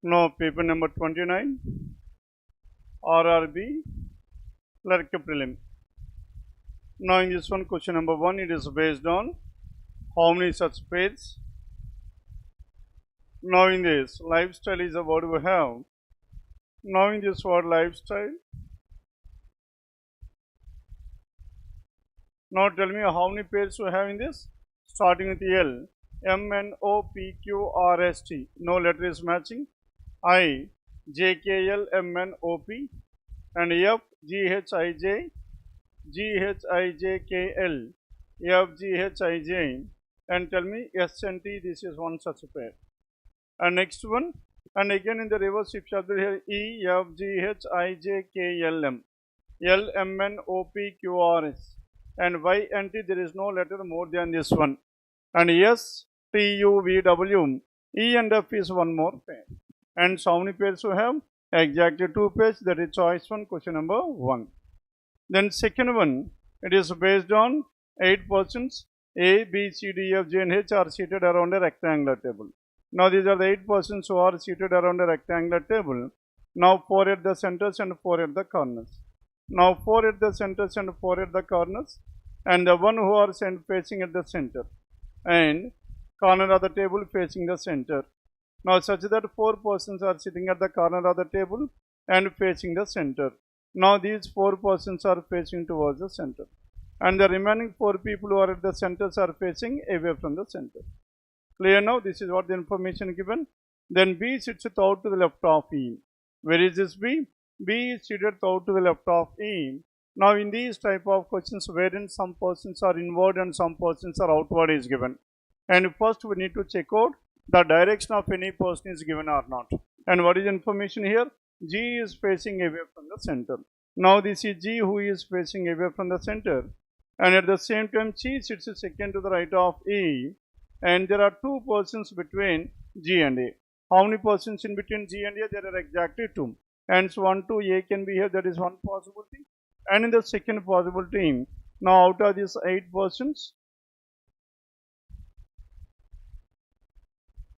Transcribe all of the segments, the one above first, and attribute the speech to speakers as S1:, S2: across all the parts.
S1: Now paper number 29, RRB Clerk Prelim. Now in this one, question number 1, it is based on how many such pages. Now in this, lifestyle is a word we have. Now in this word lifestyle, now tell me how many pages we have in this. Starting with L, M, N, O, P, Q, R, S, T. No letter is matching. I, J, K, L, M, N, O, P. And F, G, H, I, J, G, H, I, J, K, L, F, G, H, I, J. And tell me S and T, this is one such pair. And next one, and again in the reverse, if you have here E, F, G, H, I, J, K, L, M, L, M, N, O, P, Q, R, S. And Y and T, there is no letter more than this one. And S, T, U, V, W, E and F is one more pair. And so how many pairs we have? Exactly 2 pairs. That is choice 1, question number 1. Then second one, it is based on 8 persons. A, B, C, D, F, G and H are seated around a rectangular table. Now these are the 8 persons who are seated around a rectangular table. Now 4 at the centers and 4 at the corners. Now 4 at the centers and 4 at the corners, and the one who are facing at the center, and corner of the table facing the center. Now such that 4 persons are sitting at the corner of the table and facing the center. Now these 4 persons are facing towards the center, and the remaining 4 people who are at the centers are facing away from the center. Clear now? This is what the information given. Then B sits out to the left of E. Where is this B? B is seated out to the left of E. Now in these type of questions wherein some persons are inward and some persons are outward is given. And first we need to check out the direction of any person is given or not. And what is the information here? G is facing away from the center. Now this is G who is facing away from the center. And at the same time C sits second to the right of E. And there are 2 persons between G and A. How many persons in between G and A? There are exactly 2. And so 1, 2, A can be here. That is one possibility. And in the second possibility, now out of these 8 persons,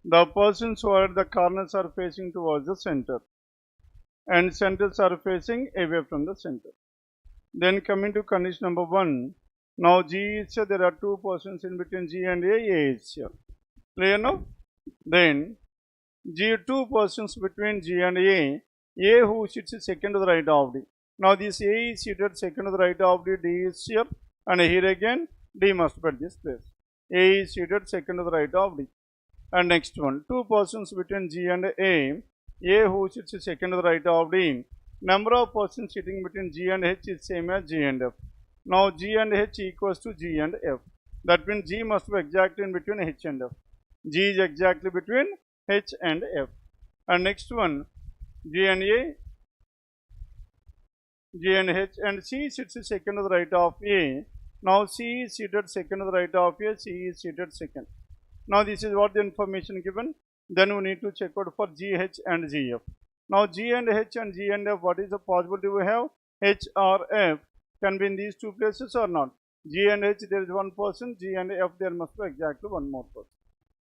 S1: the persons who are at the corners are facing towards the center, and centers are facing away from the center. Then coming to condition number 1, now G is here, there are 2 persons in between G and A is here. Clear now? Then G, 2 persons between G and A who sits second to the right of D. Now this A is seated second to the right of D, D is here, and here again D must be at this place. A is seated second to the right of D. And next one, 2 persons between G and A who sits second to the right of D. Number of persons sitting between G and H is same as G and F. Now G and H equals to G and F. That means G must be exactly in between H and F. G is exactly between H and F. And next one, G and A, G and H, and C sits second to the right of A. Now C is seated second to the right of A, C is seated second. Now this is what the information given. Then we need to check out for G, H and G, F. Now G and H and G and F, what is the possibility we have? H or F can be in these 2 places or not. G and H, there is 1 person. G and F, there must be exactly 1 more person.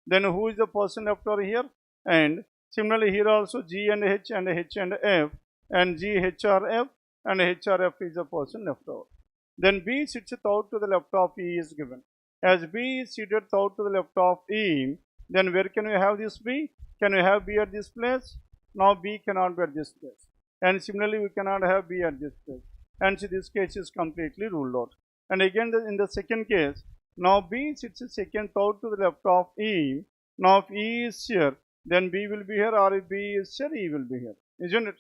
S1: Then who is the person left over here? And similarly here also G and H and F, and G, H or F, and H or F is the person left over. Then B sits out to the left of E is given. As B is seated out to the left of E, then where can we have this B? Can we have B at this place? Now B cannot be at this place. And similarly we cannot have B at this place. And so this case is completely ruled out. And again in the second case, now B sits second out to the left of E. Now if E is here, then B will be here, or if B is here, E will be here. Isn't it?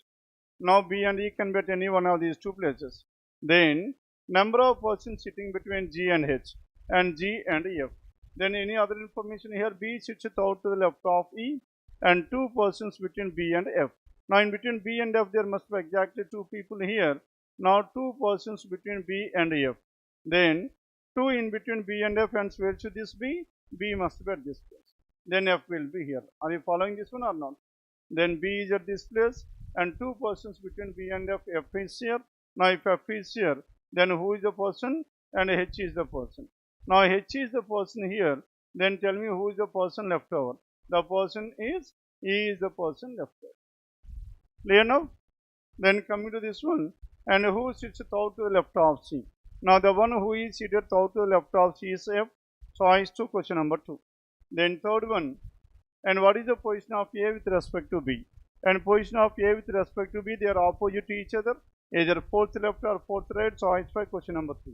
S1: Now B and E can be at any one of these 2 places. Then number of persons sitting between G and H, and G and F. Then any other information here, B sits out to the left of E, and 2 persons between B and F. Now in between B and F there must be exactly 2 people here. Now 2 persons between B and F. Then 2 in between B and F, and where should this be? B must be at this place. Then F will be here. Are you following this one or not? Then B is at this place, and 2 persons between B and F, F is here. Now if F is here, then who is the person? And H is the person. Now H is the person here. Then tell me who is the person left over. The person is E is the person left there. Clear now? Then coming to this one, and who sits third to the left of C? Now the one who is seated third to the left of C is F. Choice to question number 2. Then third one, and what is the position of A with respect to B? And position of A with respect to B, they are opposite to each other, either fourth left or fourth right. Choice by question number 3.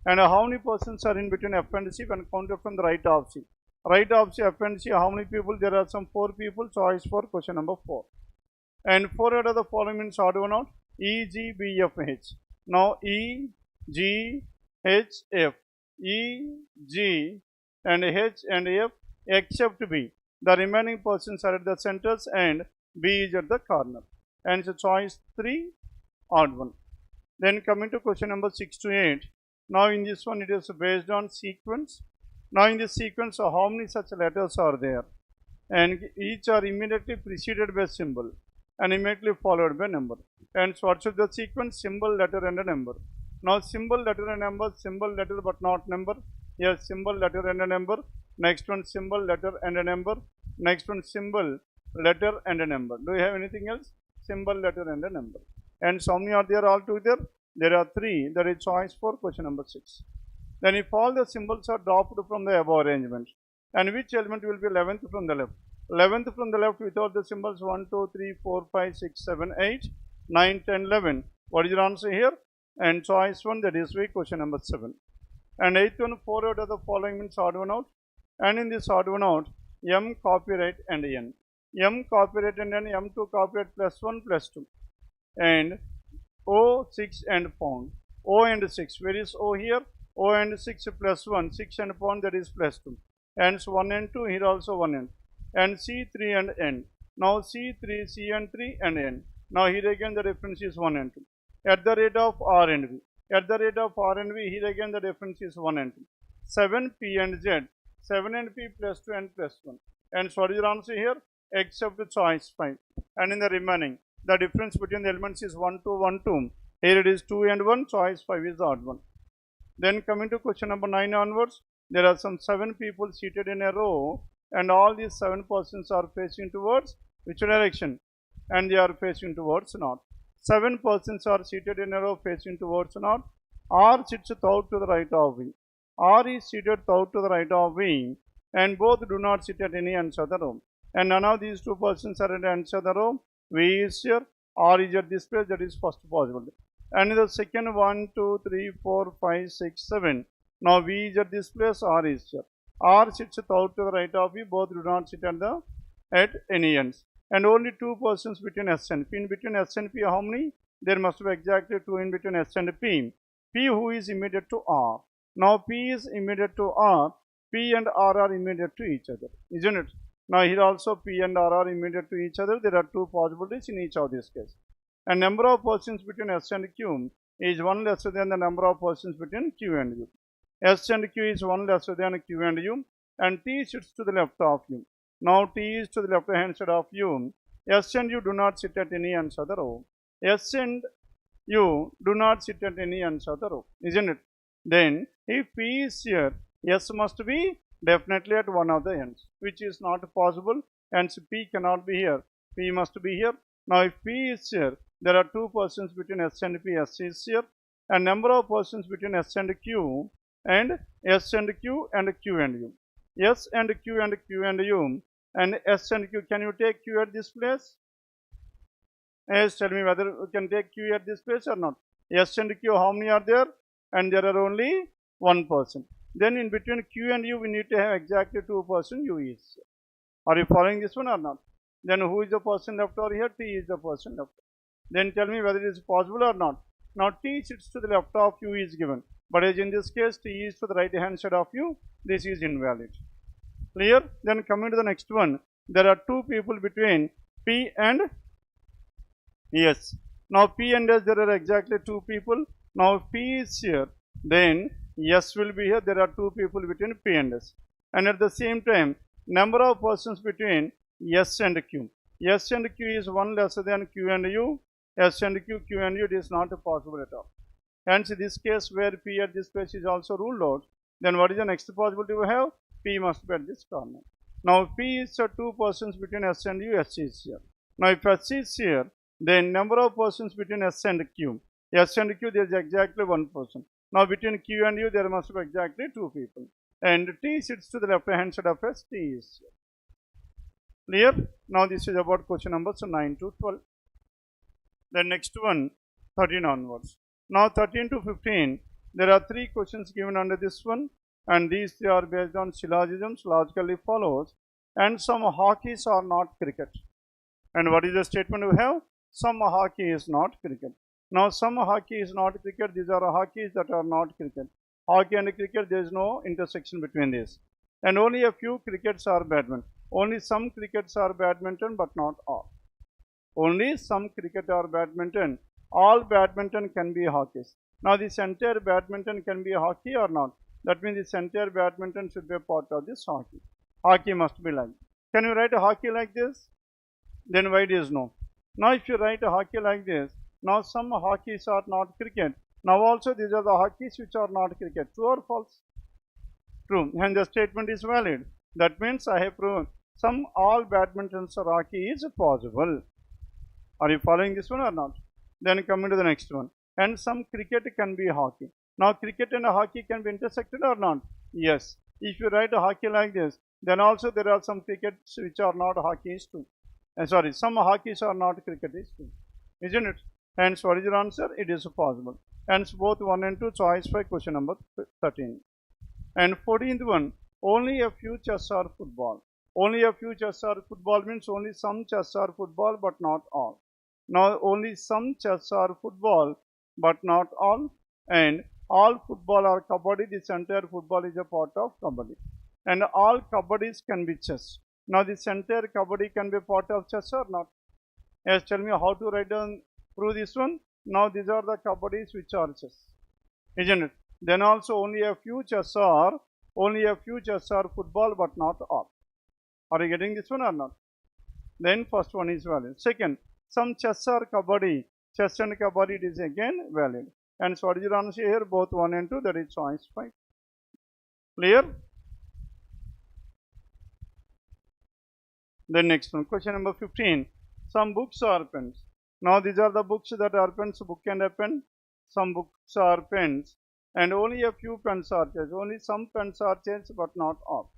S1: And how many persons are in between F and C when counted from the right of C? Right of C, F and C, how many people? There are some 4 people. Choice for question number 4. And 4 out of the following means odd one out. E, G, B, F, H. Now E, G, H, F. E, G, and H and F except B. The remaining persons are at the centers and B is at the corner. And so choice 3, odd one. Then coming to question number 6 to 8. Now in this one it is based on sequence. Now in this sequence, how many such letters are there? And each are immediately preceded by symbol and immediately followed by number. And so what should the sequence? Symbol, letter and a number. Now symbol, letter and number, symbol, letter but not number. Yes, symbol, letter and a number. Next one, symbol, letter and a number. Next one, symbol, letter and a number. Do you have anything else? Symbol, letter and a number. And so how many are there all together? There are 3. That is choice for question number 6. Then if all the symbols are dropped from the above arrangement, and which element will be 11th from the left? 11th from the left without the symbols 1, 2, 3, 4, 5, 6, 7, 8, 9, 10, 11. What is your answer here? And choice 1, that is weak, question number 7. And 8th one, 4 out of the following means odd one out. And in this odd one out, M copyright and N. M copyright and N, M2 copyright plus 1 plus 2. And O, 6 and pound. O and 6. Where is O here? O and 6 plus 1. 6 and pound, that is plus 2. And so 1 and 2, here also 1 and. And C, 3 and N. Now C, 3, C and 3 and N. Now here again the difference is 1 and 2. At the rate of R and V. At the rate of R and V, here again the difference is 1 and 2. 7 P and Z. 7 and P plus 2 and plus 1. And so what is your answer here? Except the choice 5. And in the remaining, the difference between the elements is 1, 2, 1, 2. Here it is 2 and 1. Choice 5 is the odd one. Then coming to question number 9 onwards, there are some 7 people seated in a row, and all these 7 persons are facing towards which direction? And they are facing towards north. 7 persons are seated in a row facing towards north. R sits third to the right of V. R is seated third to the right of V, and both do not sit at any ends of the row. And none of these 2 persons are at the ends of the row. V is here, R is at this place, that is first possibility. And in the second 1, 2, 3, 4, 5, 6, 7. Now V is at this place, R is here. R sits third to the right of V, both do not sit at any ends. And only 2 persons between S and P. In between S and P, how many? There must be exactly 2 in between S and P. P who is immediate to R. Now P is immediate to R. P and R are immediate to each other, isn't it? Now here also P and R are immediate to each other. There are 2 possibilities in each of these cases. And number of persons between S and Q is 1 lesser than the number of persons between Q and U. S and Q is 1 lesser than Q and U, and T sits to the left of U. Now T is to the left hand side of U. S and U do not sit at any ends of the row. S and U do not sit at any ends of the row, isn't it? Then if P is here, S must be definitely at one of the ends, which is not possible, and so P cannot be here. P must be here. Now if P is here, there are 2 persons between S and P. S is here, and number of persons between S and Q, and S and Q and Q and U. S and Q and Q and U, and S and Q. Can you take Q at this place? Yes, tell me whether you can take Q at this place or not. S and Q, how many are there? And there are only 1 person. Then in between Q and U, we need to have exactly 2 persons. U is. Are you following this one or not? Then who is the person left over here? T is the person left. Then tell me whether it is possible or not. Now T sits to the left of U is given. But as in this case, T is to the right hand side of U. This is invalid. Clear? Then coming to the next one. There are 2 people between P and S. Now P and S, there are exactly 2 people. Now if P is here, then S will be here. There are 2 people between P and S. And at the same time, number of persons between S and Q. S and Q is 1 lesser than Q and U. S and Q, Q and U, it is not possible at all. Hence, in this case where P at this place is also ruled out, then what is the next possibility we have? P must be at this corner. Now P is 2 persons between S and U, S is here. Now if S is here, then number of persons between S and Q. S and Q there is exactly 1 person. Now between Q and U there must be exactly 2 people. And T sits to the left hand side of S, T is here. Clear? Now this is about question numbers 9 to 12. The next one, 13 onwards. Now 13 to 15, there are 3 questions given under this one, and these 3 are based on syllogisms, logically follows, and some hockeys are not cricket. And what is the statement we have? Some hockey is not cricket. Now some hockey is not cricket, these are hockeys that are not cricket. Hockey and cricket, there is no intersection between these. And only a few crickets are badminton. Only some crickets are badminton, but not all. Only some cricket or badminton. All badminton can be hockeys. Now this entire badminton can be hockey or not. That means this entire badminton should be a part of this hockey. Hockey must be like. Can you write a hockey like this? Then why it is no? Now if you write a hockey like this, now some hockeys are not cricket. Now also these are the hockeys which are not cricket. True or false? True. And the statement is valid. That means I have proven some all badmintons or hockey is possible. Are you following this one or not? Then coming to the next one. And some cricket can be hockey. Now cricket and hockey can be intersected or not? Yes. If you write a hockey like this, then also there are some crickets which are not hockeys too. Some hockeys are not cricketers too. Isn't it? Hence what is your answer? It is possible. Hence both 1 and 2 choice for question number 13. And 14th one, only a few chess are football. Only a few chess are football means only some chess are football but not all. Now only some chess are football but not all, and all football are kabaddi. This entire football is a part of kabaddi, and all kabaddis can be chess. Now this entire kabaddi can be part of chess or not? Yes, tell me how to write down, prove this one. Now these are the kabaddis which are chess, isn't it? Then also only a few chess are football but not all. Are you getting this one or not? Then first one is valid. Second, some chess are kabaddi. Chess and kabaddi, it is again valid. And so what is your answer here? Both 1 and 2, that is choice 5. Clear? Then next one, question number 15. Some books are pens. Now these are the books that are pens, book and a pen. Some books are pens. And only a few pens are chairs. Only some pens are chairs but not all.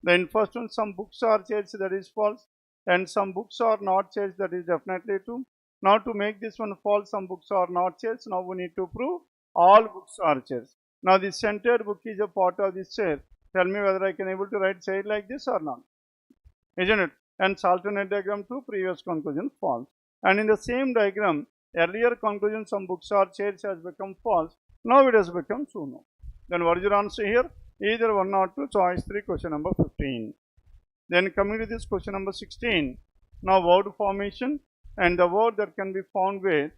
S1: Then first one, some books are chairs, that is false. And some books are not chairs, that is definitely true. Now to make this one false, some books are not chairs. Now we need to prove all books are chairs. Now this entire book is a part of this chair. Tell me whether I can able to write chair like this or not. Isn't it? And alternate diagram to previous conclusion false. And in the same diagram, earlier conclusion some books are chairs has become false. Now it has become true. No. Then what is your answer here? Either 1 or 2, choice 3, question number 15. Then coming to this question number 16. Now word formation and the word that can be found with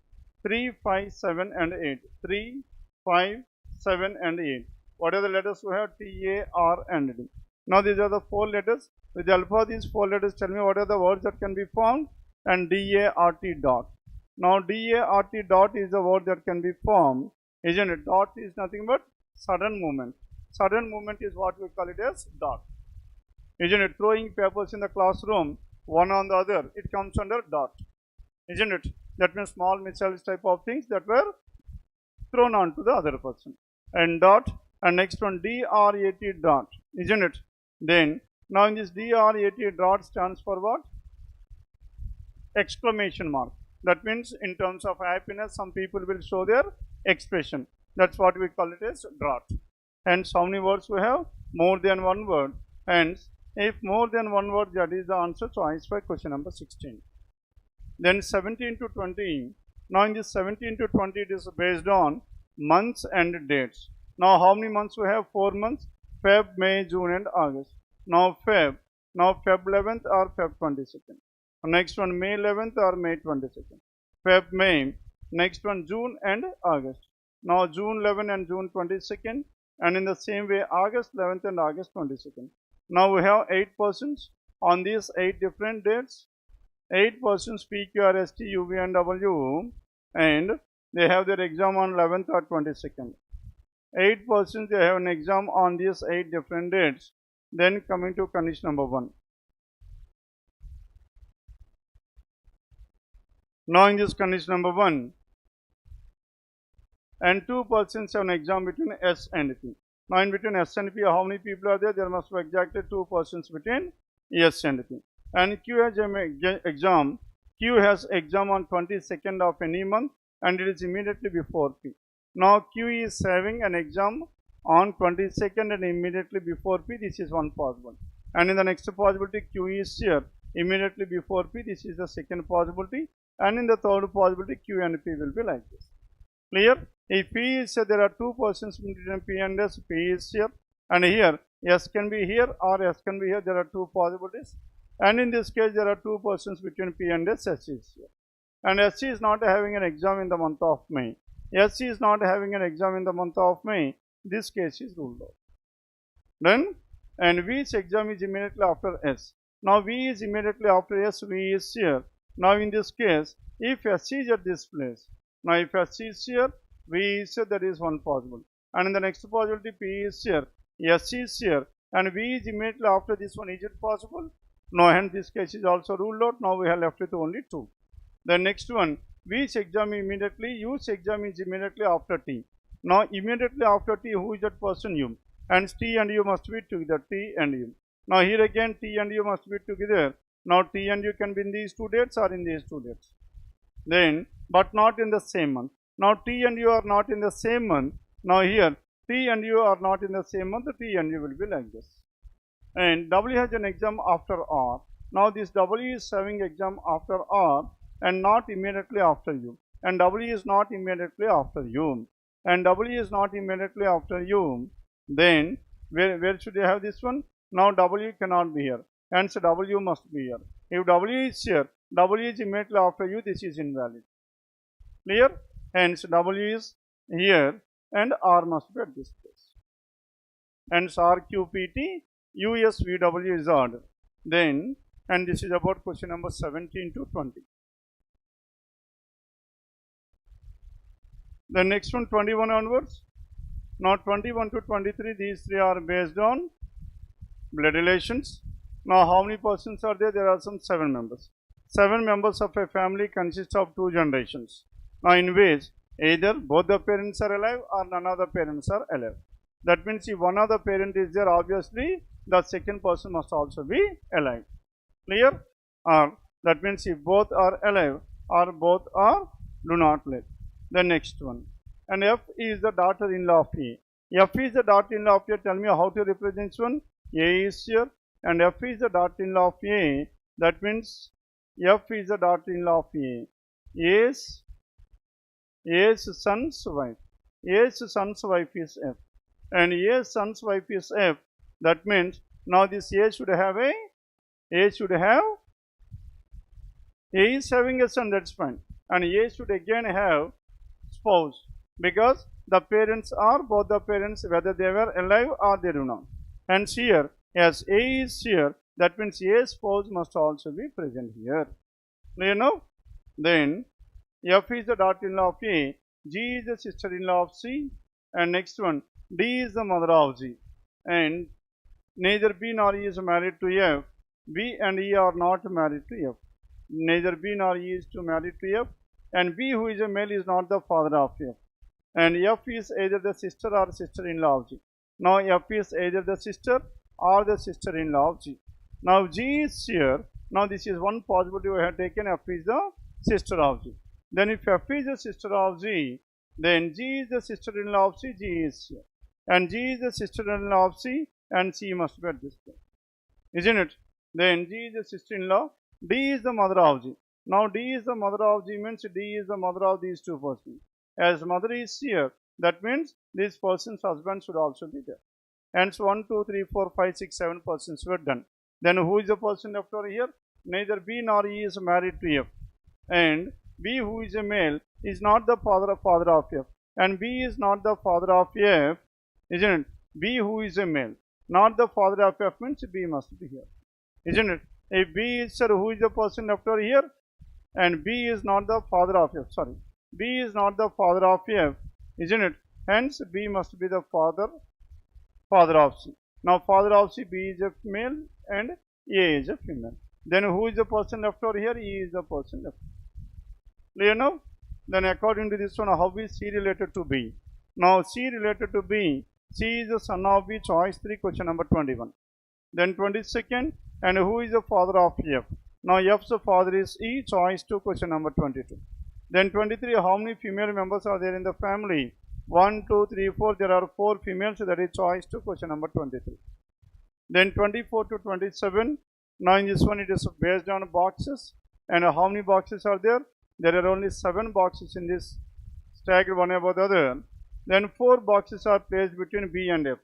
S1: 3, 5, 7 and 8. 3, 5, 7 and 8. What are the letters we have? T, A, R and D. Now these are the 4 letters. With the help of these 4 letters, tell me what are the words that can be found. And D, A, R, T dot. Now D, A, R, T dot is the word that can be formed. Isn't it? Dot is nothing but sudden movement. Sudden movement is what we call it as dot. Isn't it? Throwing papers in the classroom, one on the other, it comes under dot. Isn't it? That means small missiles type of things that were thrown onto the other person. And dot, and next one D-R-A-T dot. Isn't it? Then, now in this D-R-A-T dot stands for what? Exclamation mark. That means in terms of happiness, some people will show their expression. That's what we call it as dot. Hence, how many words we have? More than one word. Hence, if more than one word, that is the answer choice for question number 16. Then 17 to 20. Now in this 17 to 20, it is based on months and dates. Now how many months we have? 4 months. Feb, May, June and August. Now Feb 11th or Feb 22nd. Next one May 11th or May 22nd. Feb, May. Next one June and August. Now June 11 and June 22nd. And in the same way August 11th and August 22nd. Now we have 8 persons on these 8 different dates. 8 persons P, Q, R, S, T, U, V and W, and they have their exam on 11th or 22nd. 8 persons, they have an exam on these 8 different dates. Then coming to condition number 1. Now in this condition number 1, and two persons have an exam between S and P. Now in between S and P, how many people are there? There must be exactly two persons between S and P. And Q has an exam. Q has exam on 22nd of any month, and it is immediately before P. Now Q is having an exam on 22nd and immediately before P. This is one possible. And in the next possibility, Q is here immediately before P. This is the second possibility. And in the third possibility, Q and P will be like this. Clear? If P is here, there are two persons between P and S. P is here, and here S can be here or S can be here. There are two possibilities, and in this case there are two persons between P and S. S is here, and S is not having an exam in the month of May. S is not having an exam in the month of May. This case is ruled out. Then, and V's exam is immediately after S. Now V is immediately after S. V is here. Now in this case, if S is at this place, now if S is here, V is here, that is one possible. And in the next possibility, P is here, S is here, and V is immediately after this one. Is it possible? No, hence this case is also ruled out. Now we have left with only two. The next one, V's exam immediately, U's exam is immediately after T. Now immediately after T, who is that person? U. And T and U must be together, T and U. Now here again, T and U must be together. Now T and U can be in these two dates or in these two dates. Then, but not in the same month. Now T and U are not in the same month. Now here T and U are not in the same month. T and U will be like this. And W has an exam after R. Now this W is having exam after R and not immediately after U. And W is not immediately after U. And W is not immediately after U. Then where should you have this one? Now W cannot be here. Hence W must be here. If W is here, W is immediately after U. This is invalid. Clear? Hence W is here and R must be at this place. Hence RQPT USVW is ordered. Then, and this is about question number 17 to 20. The next one 21 onwards. Now 21 to 23, these three are based on blood relations. Now how many persons are there? There are some 7 members. 7 members of a family consist of 2 generations. Now in which either both the parents are alive or none of the parents are alive. That means if one of the parent is there, obviously the second person must also be alive. Clear? Or that means if both are alive or both are do not live. The next one. And F is the daughter-in-law of A. F is the daughter-in-law of A. Tell me how to represent this one. A is here and F is the daughter-in-law of A. That means F is the daughter-in-law of A. A's son's wife. A's son's wife is F. And A's son's wife is F. That means now this A should have A is having a son, that's fine. And A should again have spouse, because the parents are both the parents whether they were alive or they do not. Hence here, as A is here, that means A's spouse must also be present here. Clear now? Then F is the daughter-in-law of A, G is the sister-in-law of C, and next one, D is the mother of G. And neither B nor E is married to F. B and E are not married to F. Neither B nor E is married to F. And B, who is a male, is not the father of F. And F is either the sister or sister-in-law of G. Now F is either the sister or the sister-in-law of G. Now G is here. Now this is one possibility we have taken. F is the sister of G. Then if F is the sister of G, then G is the sister-in-law of C. G is here. And G is the sister-in-law of C, and C must be at this point. Isn't it? Then G is the sister-in-law. D is the mother of G. Now D is the mother of G means D is the mother of these two persons. As mother is here, that means this person's husband should also be there. Hence 1, 2, 3, 4, 5, 6, 7 persons were done. Then who is the person left over here? Neither B nor E is married to F. And B, who is a male, is not the father of F. And B is not the father of F, isn't it? B, who is a male, not the father of F means B must be here. Isn't it? If B is, sir, who is the person left over here? And B is not the father of F. Sorry. B is not the father of F, isn't it? Hence, B must be the father of C. Now, father of C, B is a male and A is a female. Then, who is the person left over here? E is the person left. Clear now? Then according to this one, how is C related to B? Now C related to B, C is the son of B, choice 3, question number 21. Then 22nd, and who is the father of F? Now F's father is E, choice 2, question number 22. Then 23, how many female members are there in the family? 1, 2, 3, 4, there are 4 females, that is choice 2, question number 23. Then 24 to 27, now in this one it is based on boxes, and how many boxes are there? There are only 7 boxes in this, staggered one above the other. Then 4 boxes are placed between B and F,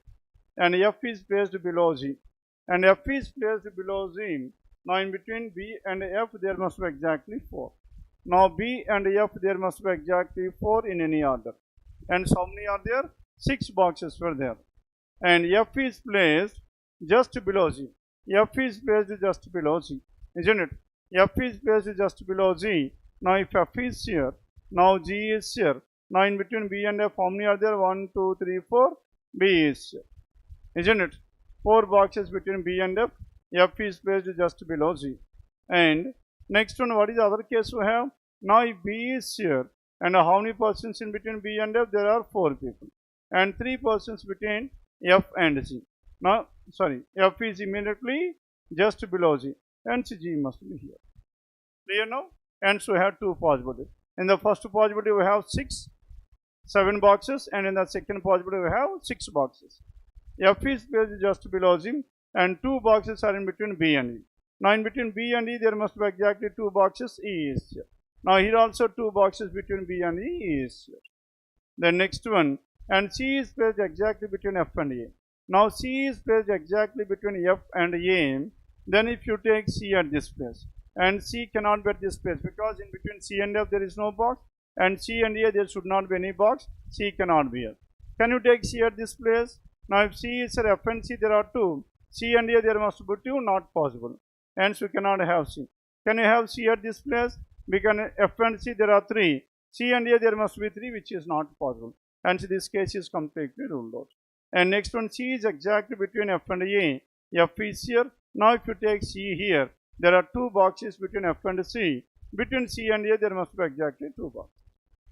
S1: and F is placed below Z, and F is placed below Z. Now in between B and F there must be exactly 4. Now B and F there must be exactly 4 in any order. And so how many are there? 6 boxes were there. And F is placed just below Z. F is placed just below Z, isn't it? F is placed just below Z. Now if F is here, now G is here. Now in between B and F, how many are there? 1, 2, 3, 4. B is here, isn't it? 4 boxes between B and F. F is placed just below Z. And next one, what is the other case we have? Now if B is here, and how many persons in between B and F? There are 4 people. And 3 persons between F and Z. Now, sorry, F is immediately just below Z. And G must be here. Clear now? And so we have 2 possibilities. In the first possibility we have 7 boxes, and in the second possibility we have 6 boxes. F is placed just below Z, and 2 boxes are in between B and E. Now in between B and E there must be exactly 2 boxes. E is here. Now here also 2 boxes between B and E is here. The next one, and C is placed exactly between F and A. Now C is placed exactly between F and A. Then if you take C at this place, and C cannot be at this place, because in between C and F there is no box, and C and A there should not be any box. C cannot be here. Can you take C at this place? Now if C is here, F and C there are 2. C and A there must be 2, not possible. Hence we cannot have C. Can you have C at this place? Because F and C there are 3. C and A there must be 3, which is not possible. Hence this case is completely ruled out. And next one, C is exactly between F and A. F is here. Now if you take C here, there are 2 boxes between F and C. Between C and A there must be exactly 2 boxes.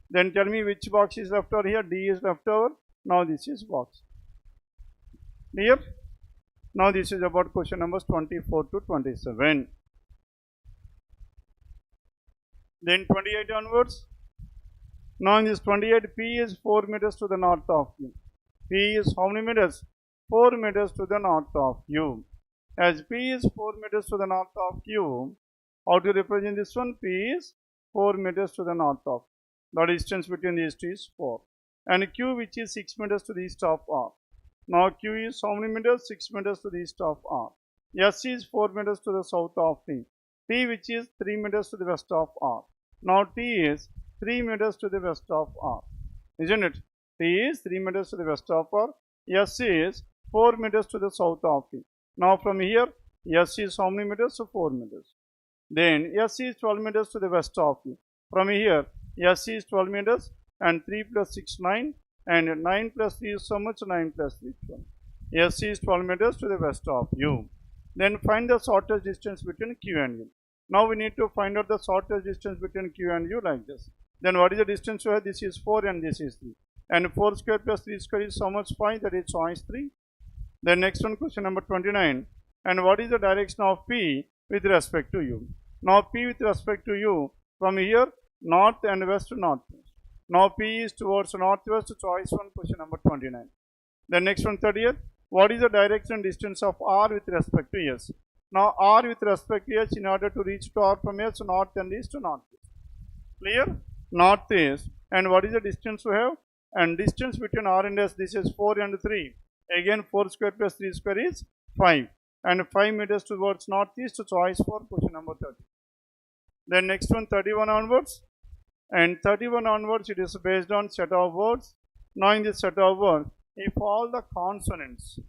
S1: Then tell me which box is left over here. D is left over. Now this is box. Clear? Now this is about question numbers 24 to 27. Then 28 onwards. Now in this 28, P is 4 meters to the north of Q. P is how many meters? 4 meters to the north of Q. As P is 4 meters to the north of Q, how to represent this one? P is 4 meters to the north of. The distance between these two is 4. And Q, which is 6 meters to the east of R. Now Q is how many meters? 6 meters to the east of R. S is 4 meters to the south of T. T, which is 3 meters to the west of R. Now T is 3 meters to the west of R. Isn't it? T is 3 meters to the west of R. S is 4 meters to the south of T. Now from here, S is how many meters? So 4 meters. Then S is 12 meters to the west of T. From here, S is 12 meters, and 3 plus 6, 9. And 9 plus 3 is so much? 9 plus 3 is 12. S is 12 meters to the west of U. Then find the shortest distance between Q and U. Now we need to find out the shortest distance between Q and U like this. Then what is the distance you have? This is 4 and this is 3. And 4 square plus 3 square is so much? 5, that is choice 3. Then next one, question number 29. And what is the direction of P with respect to U? Now P with respect to U, from here, north and west to northwest. Now P is towards northwest, choice 1, question number 29. The next one, 30th. What is the direction distance of R with respect to S? Now R with respect to S, in order to reach to R from S, north and east to northeast. Clear? Northeast. And what is the distance we have? And distance between R and S, this is 4 and 3. Again 4 square plus 3 square is 5. And 5 meters towards northeast, choice 4, question number 30. Then next one, 31 onwards. And 31 onwards, it is based on set of words. Now in this set of words, if all the consonants,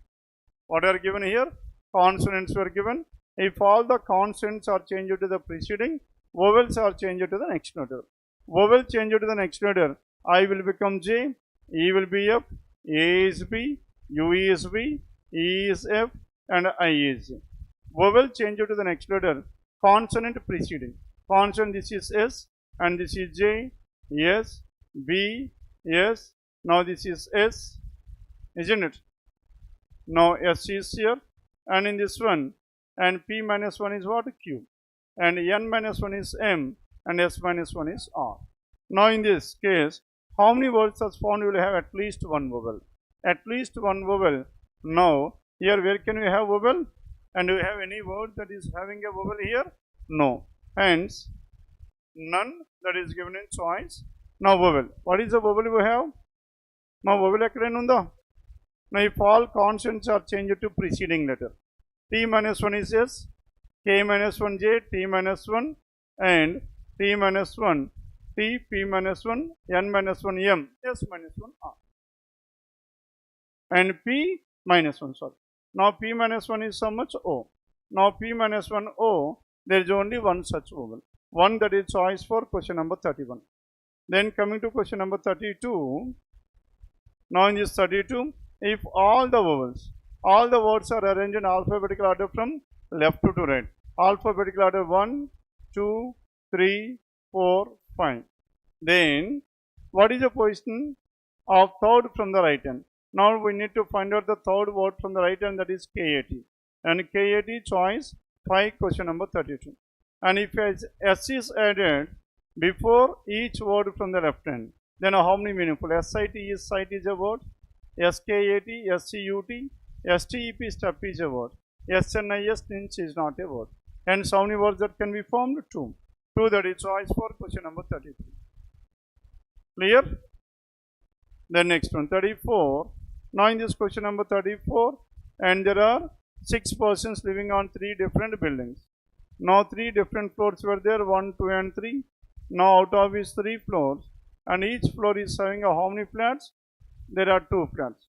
S1: what are given here? Consonants were given. If all the consonants are changed to the preceding, vowels are changed to the next letter. Vowel changed to the next letter. I will become J, E will be F, A is B, U is B, E is F, and I is J. Vowel changed to the next letter. Consonant preceding. Consonant, this is S. and this is J, S, B, S. Now this is S, isn't it? Now S is here, and in this one, and P minus 1 is what? Q, and N minus 1 is M, and S minus 1 is R. Now in this case, how many words are found? You will have at least one vowel. At least one vowel. Now here where can we have vowel? And do we have any word that is having a vowel here? No. Hence none that is given in choice. Now vowel. What is the vowel we have? Now vowel ekkada unda? Now if all consonants are changed to preceding letter. T minus 1 is S, K minus 1 J, T minus 1, and T minus 1 T, P minus 1, N minus 1 M, S minus 1 R, and P minus 1, sorry. Now P minus 1 is how much? O. Now P minus 1 O, there is only one such vowel. One that is choice for question number 31. Then coming to question number 32. Now in this 32, if all the vowels, all the words are arranged in alphabetical order from left to right. Alphabetical order 1, 2, 3, 4, 5. Then what is the position of third from the right hand? Now we need to find out the third word from the right hand, that is KAT. And KAT choice 5, question number 32. And if S is added before each word from the left hand, then how many meaningful? SIT is sight is a word. SKAT, SCUT, STEP step is a word. SNIS tinge is not a word. Hence how many words that can be formed? 2. 2 that is choice for question number 33. Clear? The next one, 34. Now in this question number 34, and there are 6 persons living on 3 different buildings. Now 3 different floors were there, 1, 2 and 3. Now out of these 3 floors, and each floor is having how many flats? There are 2 flats.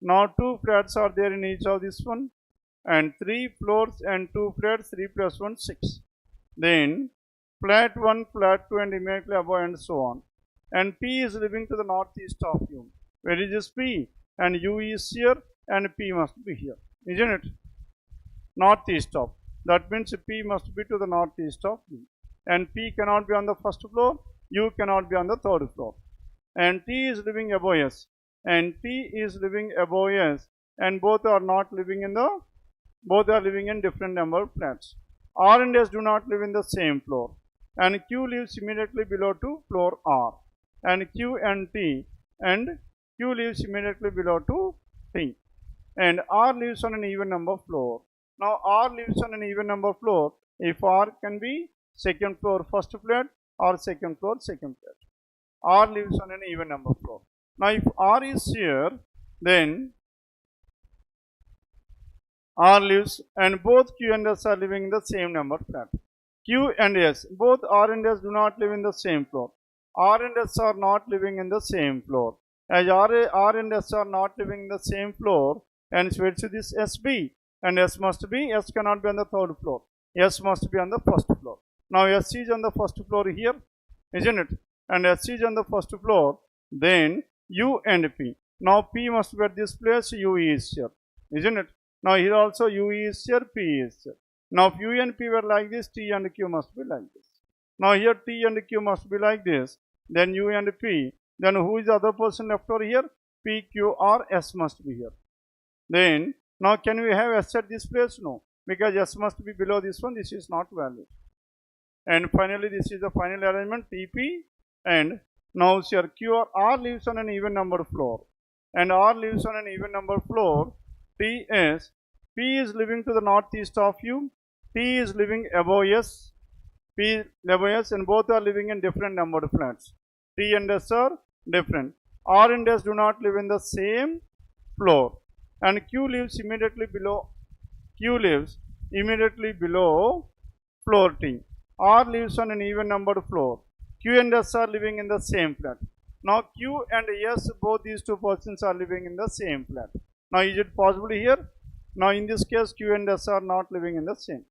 S1: Now 2 flats are there in each of this one, and 3 floors and 2 flats, 3 plus 1, 6. Then flat 1, flat 2 and immediately above and so on. And P is living to the northeast of U. Where is this P? And U is here and P must be here, isn't it? Northeast of. That means P must be to the northeast of U. And P cannot be on the first floor, U cannot be on the third floor. And T is living above S. And T is living above S. And both are not living in both are living in different number of flats. R and S do not live in the same floor. And Q lives immediately below to floor R. And Q and T, and Q lives immediately below to T. And R lives on an even number floor. Now R lives on an even number floor if R can be second floor first flat or second floor second flat. R lives on an even number floor. Now if R is here, then R lives, and both Q and S are living in the same number flat. Q and S, both R and S do not live in the same floor. R and S are not living in the same floor. As R and S are not living in the same floor, and so it's this SB, and S must be, S cannot be on the third floor. S must be on the first floor. Now S is on the first floor here, isn't it? And S is on the first floor, then U and P. Now P must be at this place, U is here, isn't it? Now here also U is here, P is here. Now if U and P were like this, T and Q must be like this. Now here T and Q must be like this, then U and P. Then who is the other person left over here? P, Q, R, S must be here. Then now can we have S at this place? No, because S must be below this one. This is not valid. And finally this is the final arrangement, TP. And now here Q or R lives on an even number floor, and R lives on an even number floor. T S, P is living to the northeast of U, T is living above S, P above S, and both are living in different numbered flats. T and S are different. R and S do not live in the same floor, and Q lives immediately below. Q lives immediately below floor T. R lives on an even numbered floor. Q and S are living in the same flat. Now Q and S, both these 2 persons are living in the same flat. Now is it possible here? Now in this case Q and S are not living in the same.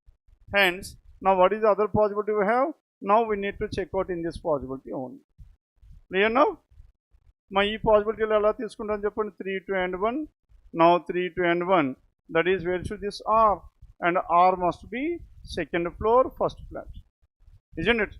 S1: Hence, now what is the other possibility we have? Now we need to check out in this possibility only. Clear now? My possibility ela తీసుకుంటాం చెప్పండి, 3, 2 and 1. Now 3, 2 and 1. That is, where should this R? And R must be second floor first flat, isn't it?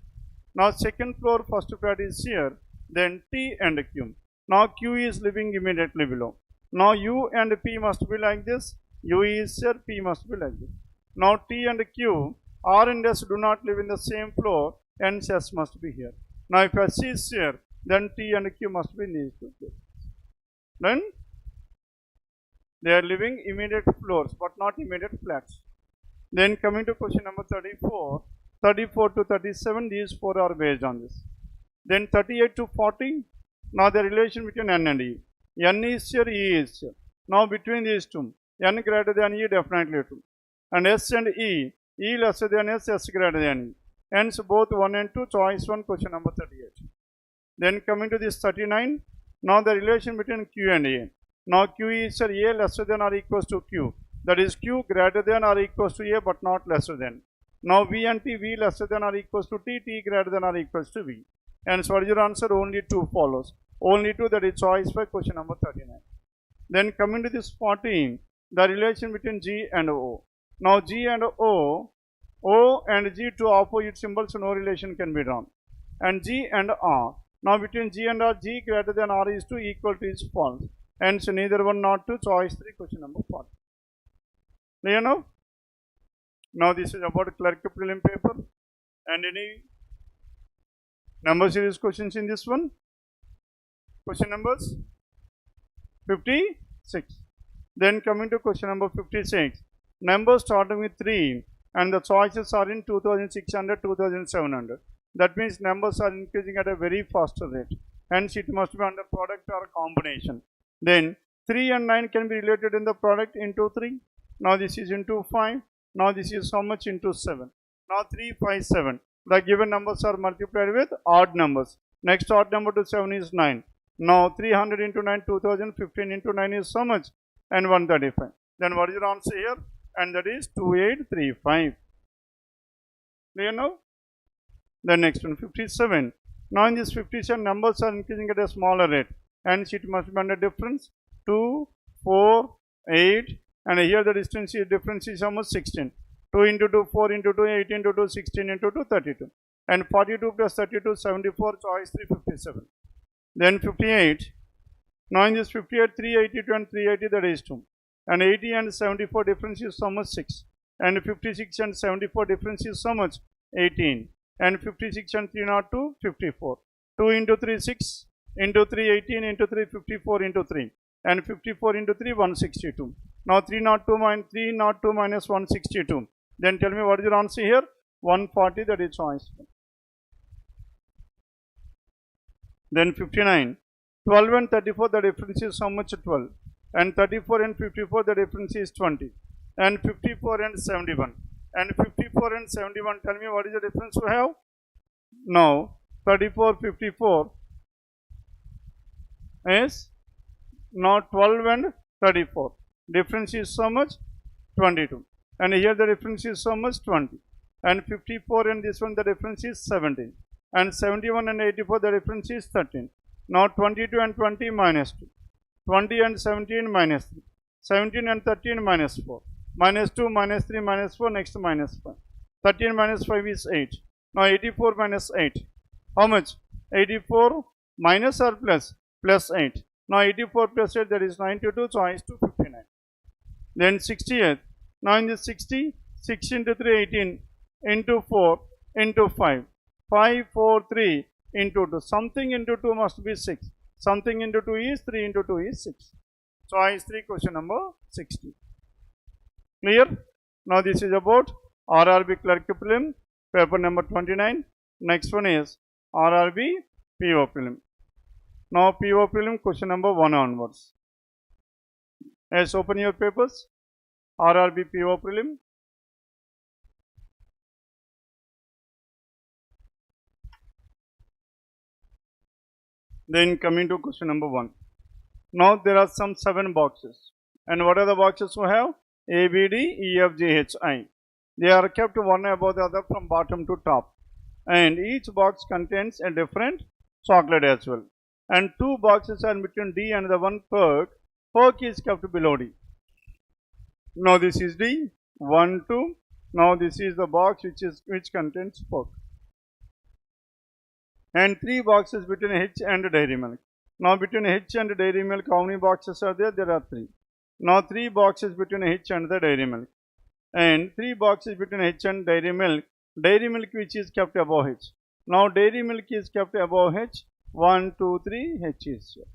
S1: Now second floor first flat is here, then T and Q. Now Q is living immediately below. Now U and P must be like this, U is here, P must be like this. Now T and Q, R and S do not live in the same floor, hence S must be here. Now if S is here, then T and Q must be in these two places. Then they are living immediate floors but not immediate flats. Then coming to question number 34, 34 to 37, these four are based on this. Then 38 to 40, now the relation between N and E. N is here, E is here. Now between these two, N greater than E definitely 2. And S and E, E lesser than S, S greater than E. Hence both 1 and 2, choice 1, question number 38. Then coming to this 39, now the relation between Q and A. Now Q is here, A lesser than or equals to Q. That is Q greater than or equals to A but not lesser than. Now V and T, V lesser than or equals to T, T greater than or equals to V. And so what is your answer? Only 2 follows. Only 2, that is choice 5, question number 39. Then coming to this 14, the relation between G and O. Now G and O and G, two opposite symbols, so no relation can be drawn. And G and R. Now between G and R, G greater than R is 2, equal to is false. Hence neither 1 nor 2, choice 3, question number 40. Clear now? Now this is about clerk prelim paper. And any number series questions in this one? Question numbers 56. Then coming to question number 56. Numbers starting with 3 and the choices are in 2600, 2700. That means numbers are increasing at a very faster rate. Hence it must be under product or combination. Then 3 and 9 can be related in the product into 3. Now this is into 5. Now this is how much into 7. Now 3, 5, 7. The given numbers are multiplied with odd numbers. Next odd number to 7 is 9. Now 300 into 9, 2000, 15 into 9 is so much? And 135. Then what is your answer here? And that is 2835. Clear now? The next one, 57. Now in this 57, numbers are increasing at a smaller rate. Hence it must be under difference 2, 4, 8. And here the difference is almost 16. 2 into 2, 4 into 2, 8 into 2, 16 into 2, 32. And 42 plus 32, 74, choice 3, 57. Then 58. Now in this 58, 382 and 380, that is 2. And 80 and 74 difference is so much 6. And 56 and 74 difference is so much 18. And 56 and 302, 54. 2 into 3, 6. Into 3, 18. Into 3, 54 into 3. And 54 into 3, 162. Now 302 minus 162. Then tell me what is your answer here? 140, that is choice. Then 59. 12 and 34, the difference is how much? 12. And 34 and 54, the difference is 20. And 54 and 71. And 54 and 71, tell me what is the difference we have? Now 34, 54 is now 12 and 34. Difference is so much? 22. And here the difference is so much? 20. And 54 and this one, the difference is 17. And 71 and 84, the difference is 13. Now 22 and 20 minus 2. 20 and 17 minus 3. 17 and 13 minus 4. Minus 2, minus 3, minus 4, next minus 5. 13 minus 5 is 8. Now 84 minus 8. How much? 84 minus or plus? Plus 8. Now 84 plus 8, that is 92, choice 2, 59. Then 68. Now in this 60, 6 into 3, 18, into 4, into 5. 5, 4, 3, into 2. Something into 2 must be 6. Something into 2 is 3 into 2 is 6. Choice 3, question number 60. Clear? Now this is about RRB Clerk Prelim, paper number 29. Next one is RRB PO Prelim. Now PO Prelim, question number 1 onwards. Yes, open your papers. RRB PO Prelim. Then coming to question number 1. Now there are some 7 boxes. And what are the boxes we have? A, B, D, E, F, G, H, I. They are kept one above the other from bottom to top. And each box contains a different chocolate as well. And 2 boxes are between D and the one perk. Perk is kept below D. Now this is D, 1, 2. Now this is the box which contains perk. and 3 boxes between H and dairy milk. Now between H and dairy milk, how many boxes are there? There are 3. Now 3 boxes between H and the dairy milk, and 3 boxes between H and dairy milk which is kept above H. Now dairy milk is kept above H. 1, 2, 3, H is here.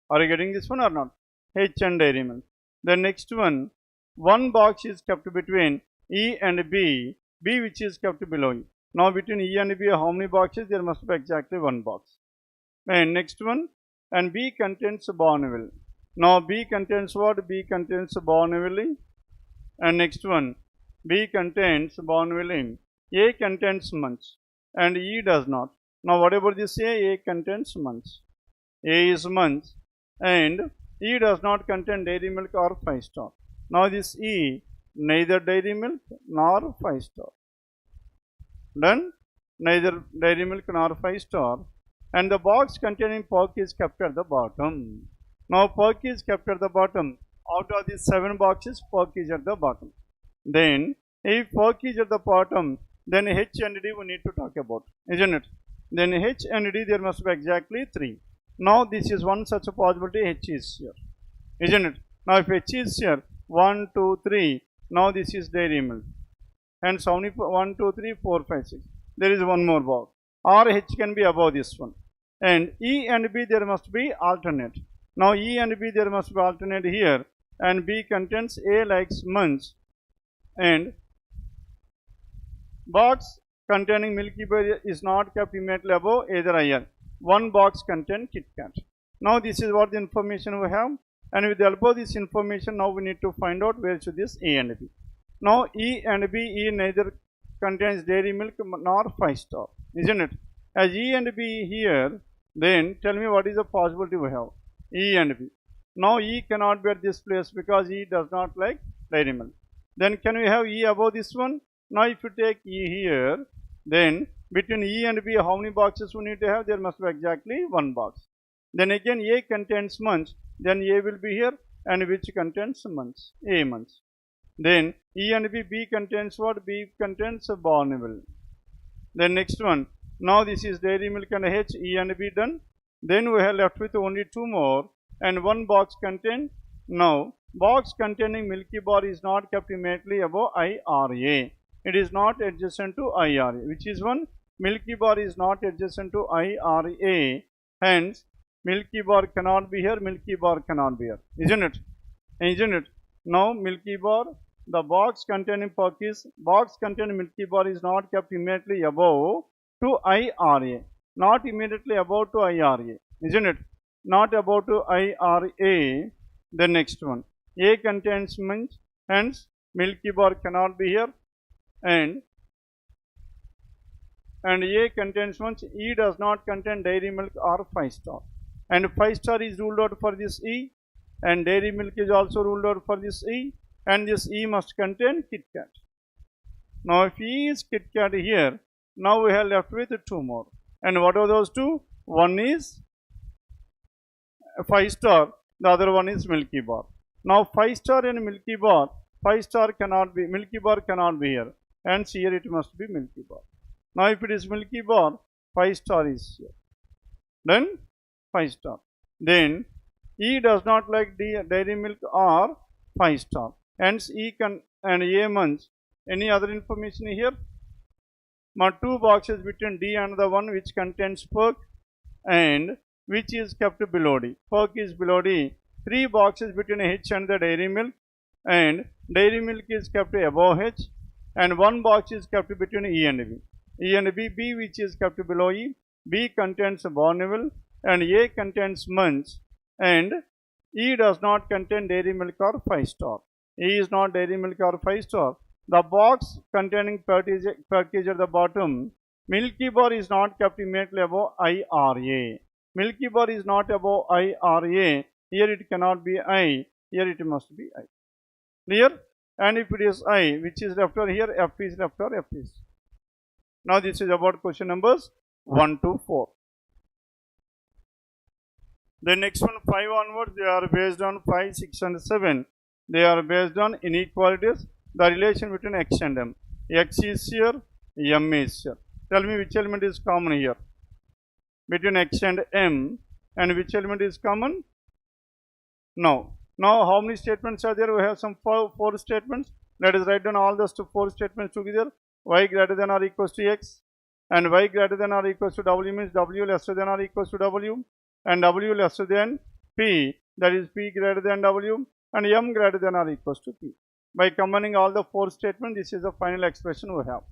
S1: Are you getting this one or not? H and dairy milk. The next one, 1 box is kept between E and B which is kept below E. Now between E and B, how many boxes? There must be exactly 1 box. And next one, and B contains Bonneville. Now B contains what? B contains Bonneville. And next one, B contains Bonneville. A contains months and E does not. Now what about this A? A contains months. A is months and E does not contain dairy milk or 5-star. Now this E, neither dairy milk nor 5-star. Done? Neither dairy milk nor 5-star. And the box containing pork is kept at the bottom. Now pork is kept at the bottom. Out of these 7 boxes, pork is at the bottom. Then if pork is at the bottom, then H and D we need to talk about, isn't it? Then H and D there must be exactly 3. Now this is one such a possibility. H is here, isn't it? Now if H is here, 1, 2, 3. Now this is dairy milk. Hence how many? 1, 2, 3, 4, 5, 6. There is one more box. Or H can be above this one. And E and B there must be alternate. Now E and B there must be alternate here. And B contains A likes months. And box containing Milky Bar is not kept immediately above either higher. 1 box contains Kit Kat. Now this is what the information we have. And with the help of this information, now we need to find out where should this A and B. Now E and B, E neither contains dairy milk nor 5-star, isn't it? As E and B here, then tell me what is the possibility we have. E and B. Now E cannot be at this place because E does not like dairy milk. Then can we have E above this one? Now if you take E here, then between E and B, how many boxes we need to have? There must be exactly 1 box. Then again A contains months, then A will be here, and which contains months? A months. Then E and B contains what? B contains Bonneville. Then next one, now this is dairy milk and H, E and B done. Then we have left with only 2 more, and 1 box contain. Now box containing Milky Bar is not kept immediately above IRA. It is not adjacent to IRA. Which is one? Milky Bar is not adjacent to IRA. Hence Milky Bar cannot be here, Milky Bar cannot be here. Isn't it? Isn't it? Now Milky Bar, the box containing Milky Bar is not kept immediately above to IRA. Not immediately above to IRA. Isn't it? Not above to IRA. The next one. A contains months, hence Milky Bar cannot be here. And A contains months. E does not contain dairy milk or 5-star. And 5-star is ruled out for this E, and dairy milk is also ruled out for this E, and this E must contain Kit Kat. Now if E is Kit Kat here, now we have left with 2 more. And what are those 2? One is 5-star, the other one is Milky Bar. Now 5-star and Milky Bar, 5-star cannot be, Milky Bar cannot be here, and here it must be Milky Bar. Now if it is Milky Bar, 5-star is here. Then 5-star. Then E does not like dairy milk or 5-star. Hence E can and A months. Any other information here? Now 2 boxes between D and the one which contains pork and which is kept below D. Pork is below D. 3 boxes between H and the dairy milk, and dairy milk is kept above H, and 1 box is kept between E and B. E and B which is kept below E. B contains Bonneville and A contains months, and E does not contain dairy milk or 5-star. E is not dairy milk or 5-star. The box containing package at the bottom, Milky Bar is not kept immediately above IRA. Milky Bar is not above IRA. Here it cannot be I. Here it must be I. Clear? And if it is I, which is left over here, F is left over F is. Now this is about question numbers 1 to 4. The next one, 5 onwards, they are based on 5, 6 and 7. They are based on inequalities, the relation between X and M. X is here, M is here. Tell me which element is common here. between X and M, and which element is common? No. Now how many statements are there? We have some four statements. Let us write down all those four statements together. Y greater than or equals to X, and Y greater than or equals to W means W lesser than or equals to W, and W lesser than P, that is P greater than W, and M greater than or equals to P. By combining all the four statements, this is the final expression we have.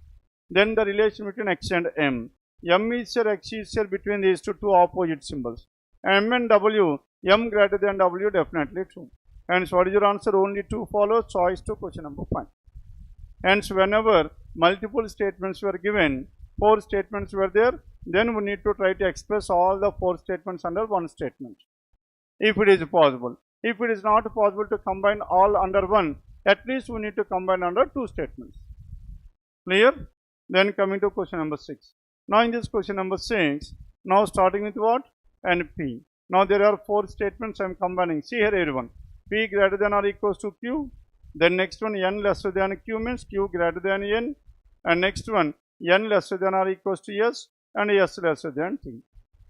S1: Then the relation between X and M. M is here, X is here, between these two opposite symbols. M and W, M greater than W, definitely true. Hence, what is your answer? Only 2 follows. Choice 2, question number 5. Hence, whenever multiple statements were given, 4 statements were there, then we need to try to express all the 4 statements under one statement, if it is possible. If it is not possible to combine all under one, at least we need to combine under 2 statements. Clear? Then coming to question number 6. Now in this question number 6, now starting with what? And P. Now there are 4 statements I am combining. See here everyone. P greater than or equals to Q. Then next one, N lesser than Q means Q greater than N. And next one, N lesser than or equals to S, and S lesser than T.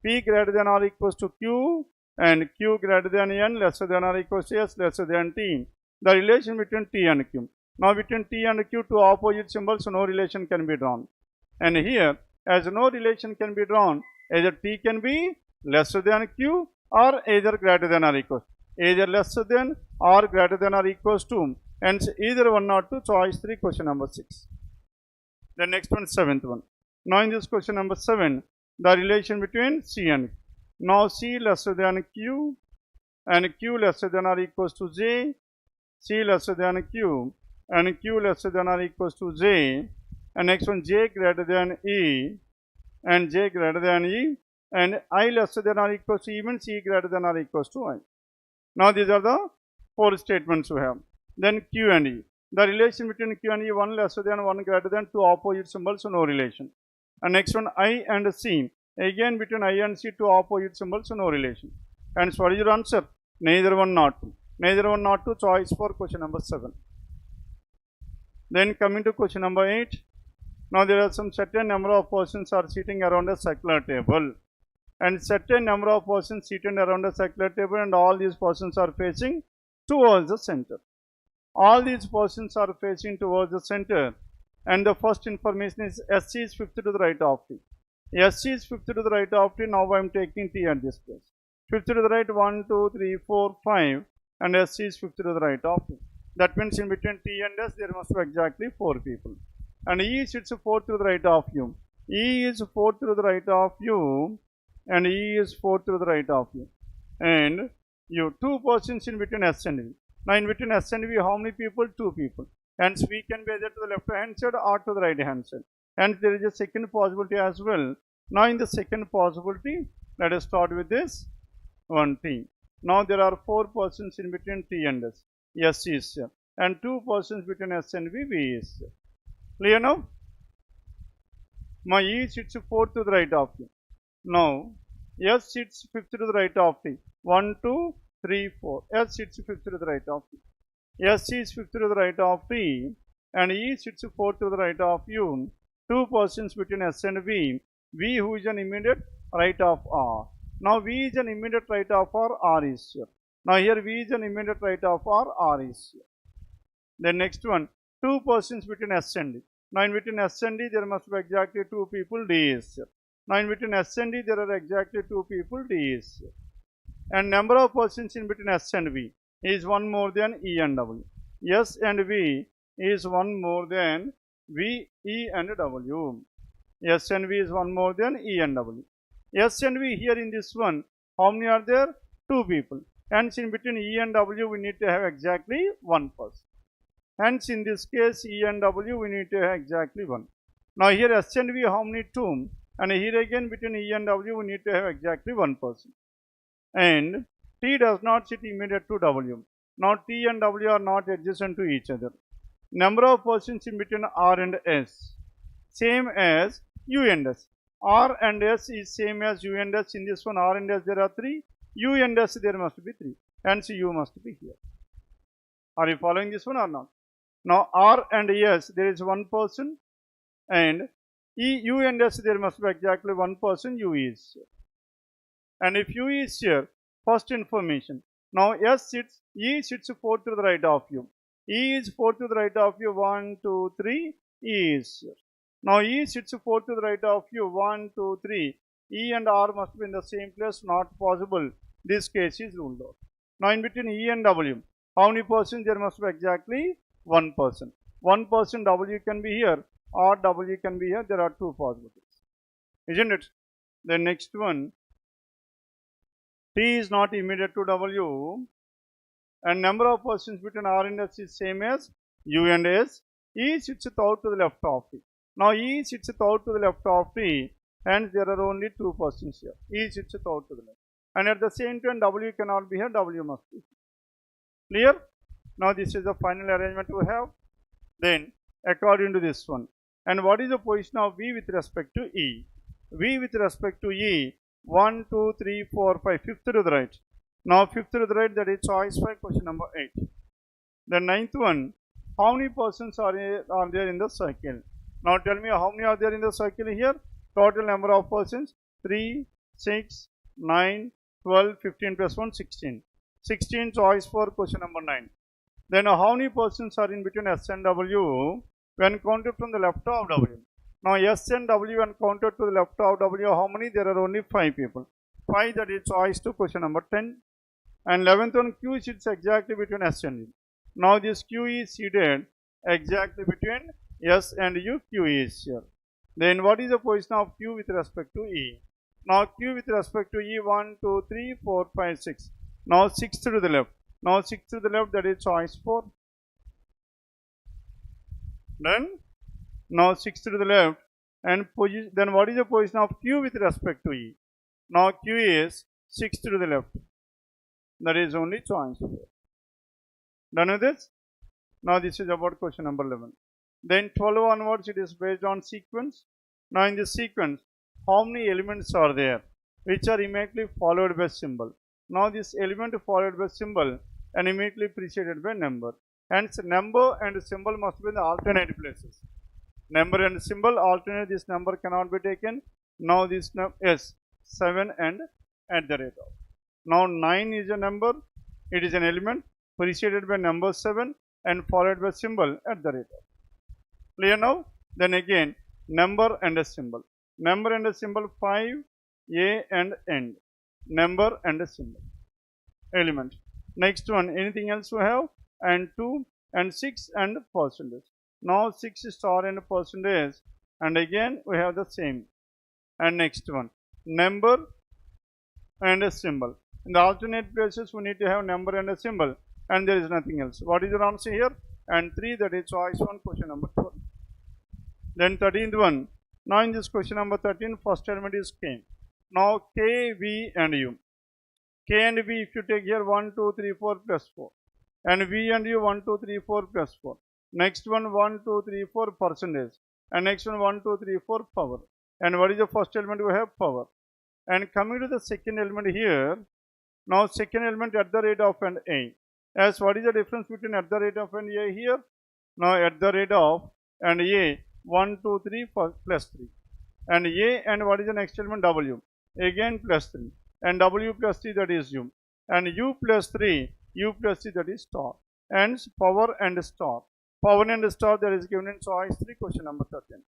S1: P greater than or equals to Q, and Q greater than N lesser than or equals to S lesser than T. The relation between T and Q. Now between T and Q, two opposite symbols, so no relation can be drawn. And here, as no relation can be drawn, either T can be lesser than Q or either greater than or equals. Either lesser than or greater than or equals to. Hence either 1 or 2, choice 3, question number 6. The next one, 7th one. Now in this question number 7, the relation between C and Q. Now C lesser than Q, and Q lesser than or equals to J. C lesser than Q, and Q lesser than or equals to J. And next one, J greater than E, and J greater than E, and I lesser than or equals to E means E greater than or equals to I. Now these are the 4 statements we have. Then Q and E. The relation between Q and E, 1 lesser than, 1 greater than, 2 opposite symbols, so no relation. And next one, I and C. Again between I and C, 2 opposite symbols, so no relation. And so what is your answer? Neither 1 nor 2. Neither 1 nor 2, choice for question number 7. Then coming to question number 8. Now there are some certain number of persons are sitting around a circular table. And certain number of persons seated around a circular table, and all these persons are facing towards the center. All these persons are facing towards the center, and the first information is SC is 50 to the right of T. SC is 50 to the right of T. Now I am taking T at this place. 50 to the right, 1, 2, 3, 4, 5, and SC is 50 to the right of T. That means in between T and S there must be exactly 4 people. And E sits 4 to the right of U. E is 4 to the right of U, and E is 4 to the right of U. And U, 2 persons in between S and V. Now in between S and V, how many people? 2 people. Hence V can be either to the left hand side or to the right hand side. Hence there is a second possibility as well. Now in the second possibility, let us start with this one T. Now there are 4 persons in between T and S. S is here. And 2 persons between S and V, V is here. Clear now? My E sits 4 to the right of T. Now S sits 50 to the right of T. 1, 2, 3, 4. S sits 50 to the right of T. S is 50 to the right of T, and E sits 4 to the right of U. 2 persons between S and V. V who is an immediate right of R. Now V is an immediate right of R. R is here. Now here V is an immediate right of R. R is here. Then next one, 2 persons between S and D. Now in between S and D there must be exactly 2 people. D is here. Now in between S and D there are exactly 2 people. D is here. And number of persons in between S and V is 1 more than E and W. S and V is 1 more than V, E and W. S and V is 1 more than E and W. S and V here in this one, how many are there? 2 people. Hence in between E and W we need to have exactly 1 person. Hence in this case E and W we need to have exactly 1. Now here S and V how many? 2. And here again between E and W we need to have exactly 1 person. And T does not sit immediate to W. Now T and W are not adjacent to each other. Number of persons in between R and S, same as U and S. R and S is same as U and S. In this one R and S there are 3. U and S there must be 3. Hence U must be here. Are you following this one or not? Now R and S there is 1 person, and U and S there must be exactly 1 person. U is here. And if U is here, first information. Now E sits 4 to the right of U. E is 4 to the right of U, 1, 2, 3, E is here. Now E sits 4 to the right of U, 1, 2, 3. E and R must be in the same place, not possible. This case is ruled out. Now in between E and W, how many persons? There must be exactly 1 person. 1 person W can be here or W can be here. There are 2 possibilities. Isn't it? The next one, T is not immediate to W and number of persons between R and S is same as U and S. E sits out to the left of T. Now E sits out to the left of T and there are only 2 persons here. E sits out to the left. And at the same time W cannot be here, W must be here. Clear? Now this is the final arrangement we have. Then according to this one. And what is the position of V with respect to E? V with respect to E, 1, 2, 3, 4, 5, 5th to the right. Now 5th to the right, that is choice 5, question number 8. The 9th one, how many persons are there in the circle? Now tell me how many are there in the circle here? Total number of persons, 3, 6, 9, 12, 15 plus 1, 16. 16 choice for question number 9. Then how many persons are in between S and W when counted from the left of W? Now S and W when counted to the left of W, how many? There are only 5 people. 5, that is choice to question number 10. And 11th one, Q sits exactly between S and U. Now this Q is seated exactly between S and U. Q is here. Then what is the position of Q with respect to E? Now Q with respect to E, 1, 2, 3, 4, 5, 6. Now 6 to the left. Now 6 to the left, that is choice 4. Then now 6 to the left, and then what is the position of Q with respect to E? Now Q is 6 to the left. That is only choice 4. Done with this? Now this is about question number 11. Then 12 onwards, it is based on sequence. Now in this sequence, how many elements are there which are immediately followed by symbol? Now this element followed by symbol and immediately preceded by number. Hence number and symbol must be in the alternate places. Number and symbol alternate, this number cannot be taken. Now this is 7 and at the rate of. Now 9 is a number, it is an element preceded by number 7 and followed by symbol at the rate of. Clear now? Then again number and a symbol. Number and a symbol 5, A and end. Number and a symbol. Element. Next one, anything else we have? And 2 and 6 and percentage. Now 6 star and percentage, and again we have the same. And next one, number and a symbol. In the alternate places we need to have number and a symbol, and there is nothing else. What is the answer here? And 3, that is choice 1, question number 12. Then 13th one. Now in this question number 13, first element is K. Now K, V and U. K and V, if you take here 1, 2, 3, 4 plus 4. And V and U 1, 2, 3, 4 plus 4. Next one 1, 2, 3, 4 percentage. And next one 1, 2, 3, 4 power. And what is the first element? We have power. And coming to the second element here. Now second element at the rate of and A. As what is the difference between at the rate of and A here? Now at the rate of and A 1, 2, 3 plus 3. And A and what is the next element? W. Again plus 3. And W plus 3, that is U. And U plus 3, U plus 3, that is star. And power and star. Power and star, that is given in choice 3, question number 13.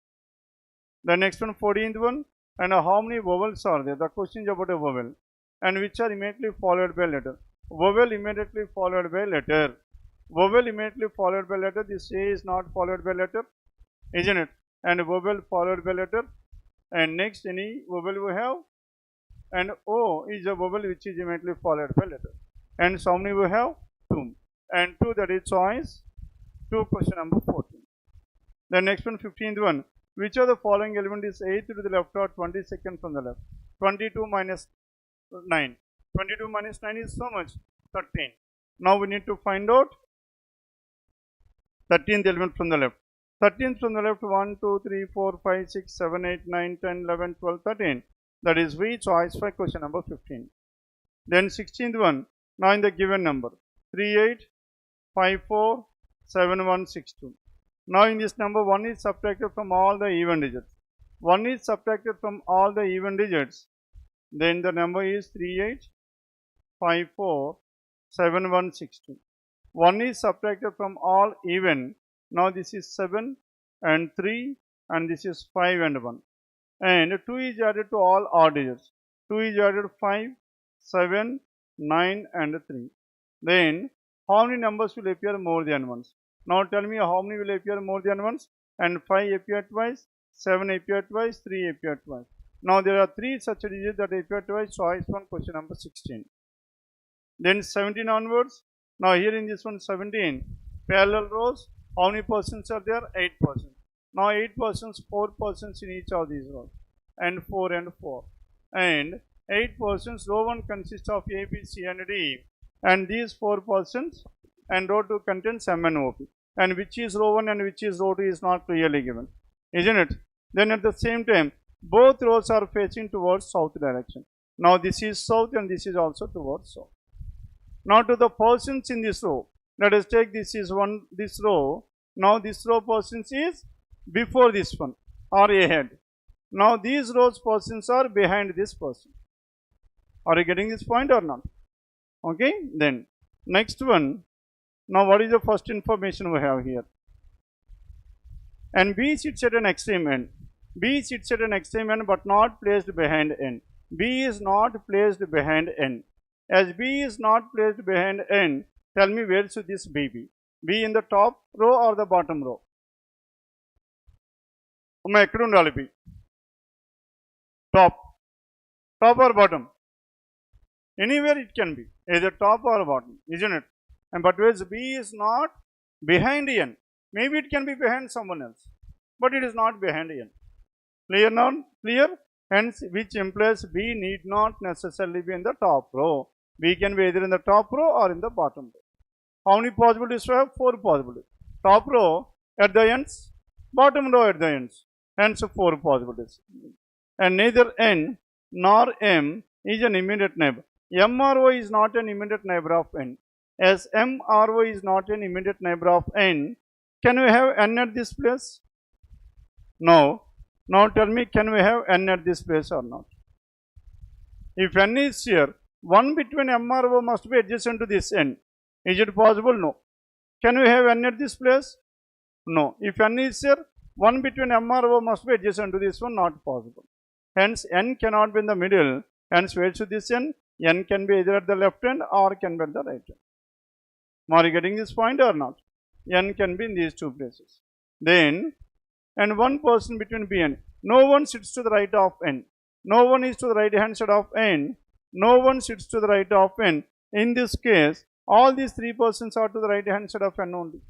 S1: The next one, 14th one. And how many vowels are there? The question is about a vowel. And which are immediately followed by letter. Vowel immediately followed by letter. Vowel immediately followed by letter. This A is not followed by letter, isn't it? And vowel followed by letter. And next, any vowel we have. And O is a vowel which is immediately followed by letter. And so many we have? 2. And 2, that is choice 2, question number 14. The next one, 15th one. Which of the following element is 8th to the left or 22nd from the left? 22 minus 9. 22 minus 9 is so much? 13. Now we need to find out 13th element from the left. 13th from the left, 1, 2, 3, 4, 5, 6, 7, 8, 9, 10, 11, 12, 13. That is V, choice 5, question number 15. Then 16th one. Now in the given number 3, 8, 5, 4, 7, 1, 6, 2. Now in this number 1 is subtracted from all the even digits. 1 is subtracted from all the even digits. then the number is 38547162. 1 is subtracted from all even. Now this is 7 and 3 and this is 5 and 1. And 2 is added to all odd digits. 2 is added 5, 7, 9 and 3. Then how many numbers will appear more than once? Now tell me how many will appear more than once? And 5 appear twice, 7 appear twice, 3 appear twice. Now there are 3 such digits that appear twice. Choice 1, question number 16. Then 17 onwards. Now here in this one 17, parallel rows, how many persons are there? 8 persons. Now 8 persons, 4 persons in each of these rows, and 4 and 4. And 8 persons, row 1 consists of A, B, C and D, and these 4 persons, and row 2 contains M and O, P. And which is row 1 and which is row 2 is not clearly given, isn't it? Then at the same time, both rows are facing towards south direction. Now this is south and this is also towards south. Now to the persons in this row, let us take this row. Now this row persons is before this one or ahead. Now these rows persons are behind this person. Are you getting this point or not? Okay, then next one. Now what is the first information we have here? And B sits at an extreme end. B sits at an extreme end but not placed behind N. B is not placed behind N. As B is not placed behind N, tell me where should this B be? B in the top row or the bottom row? Top or bottom? Anywhere it can be, either top or bottom, isn't it? And but whereas B is not behind N, maybe it can be behind someone else, but it is not behind N. Clear now? Clear? Hence, which implies B need not necessarily be in the top row. B can be either in the top row or in the bottom row. How many possibilities we have? 4 possibilities. Top row at the ends, bottom row at the ends. Hence 4 possibilities. And neither N nor M is an immediate neighbor. M or O is not an immediate neighbor of N. As M or O is not an immediate neighbor of N, can we have N at this place? No. Now tell me, can we have N at this place or not? If N is here, 1 between M or O must be adjacent to this N. Is it possible? No. Can we have N at this place? No. If N is here, 1 between M or O must be adjacent to this one. Not possible. Hence N cannot be in the middle. Hence where should this N? N can be either at the left hand or can be at the right hand. Are you getting this point or not? N can be in these 2 places. Then, and 1 person between B and N. No one sits to the right of N. No one is to the right hand side of N. No one sits to the right of N. In this case, all these 3 persons are to the right hand side of N only.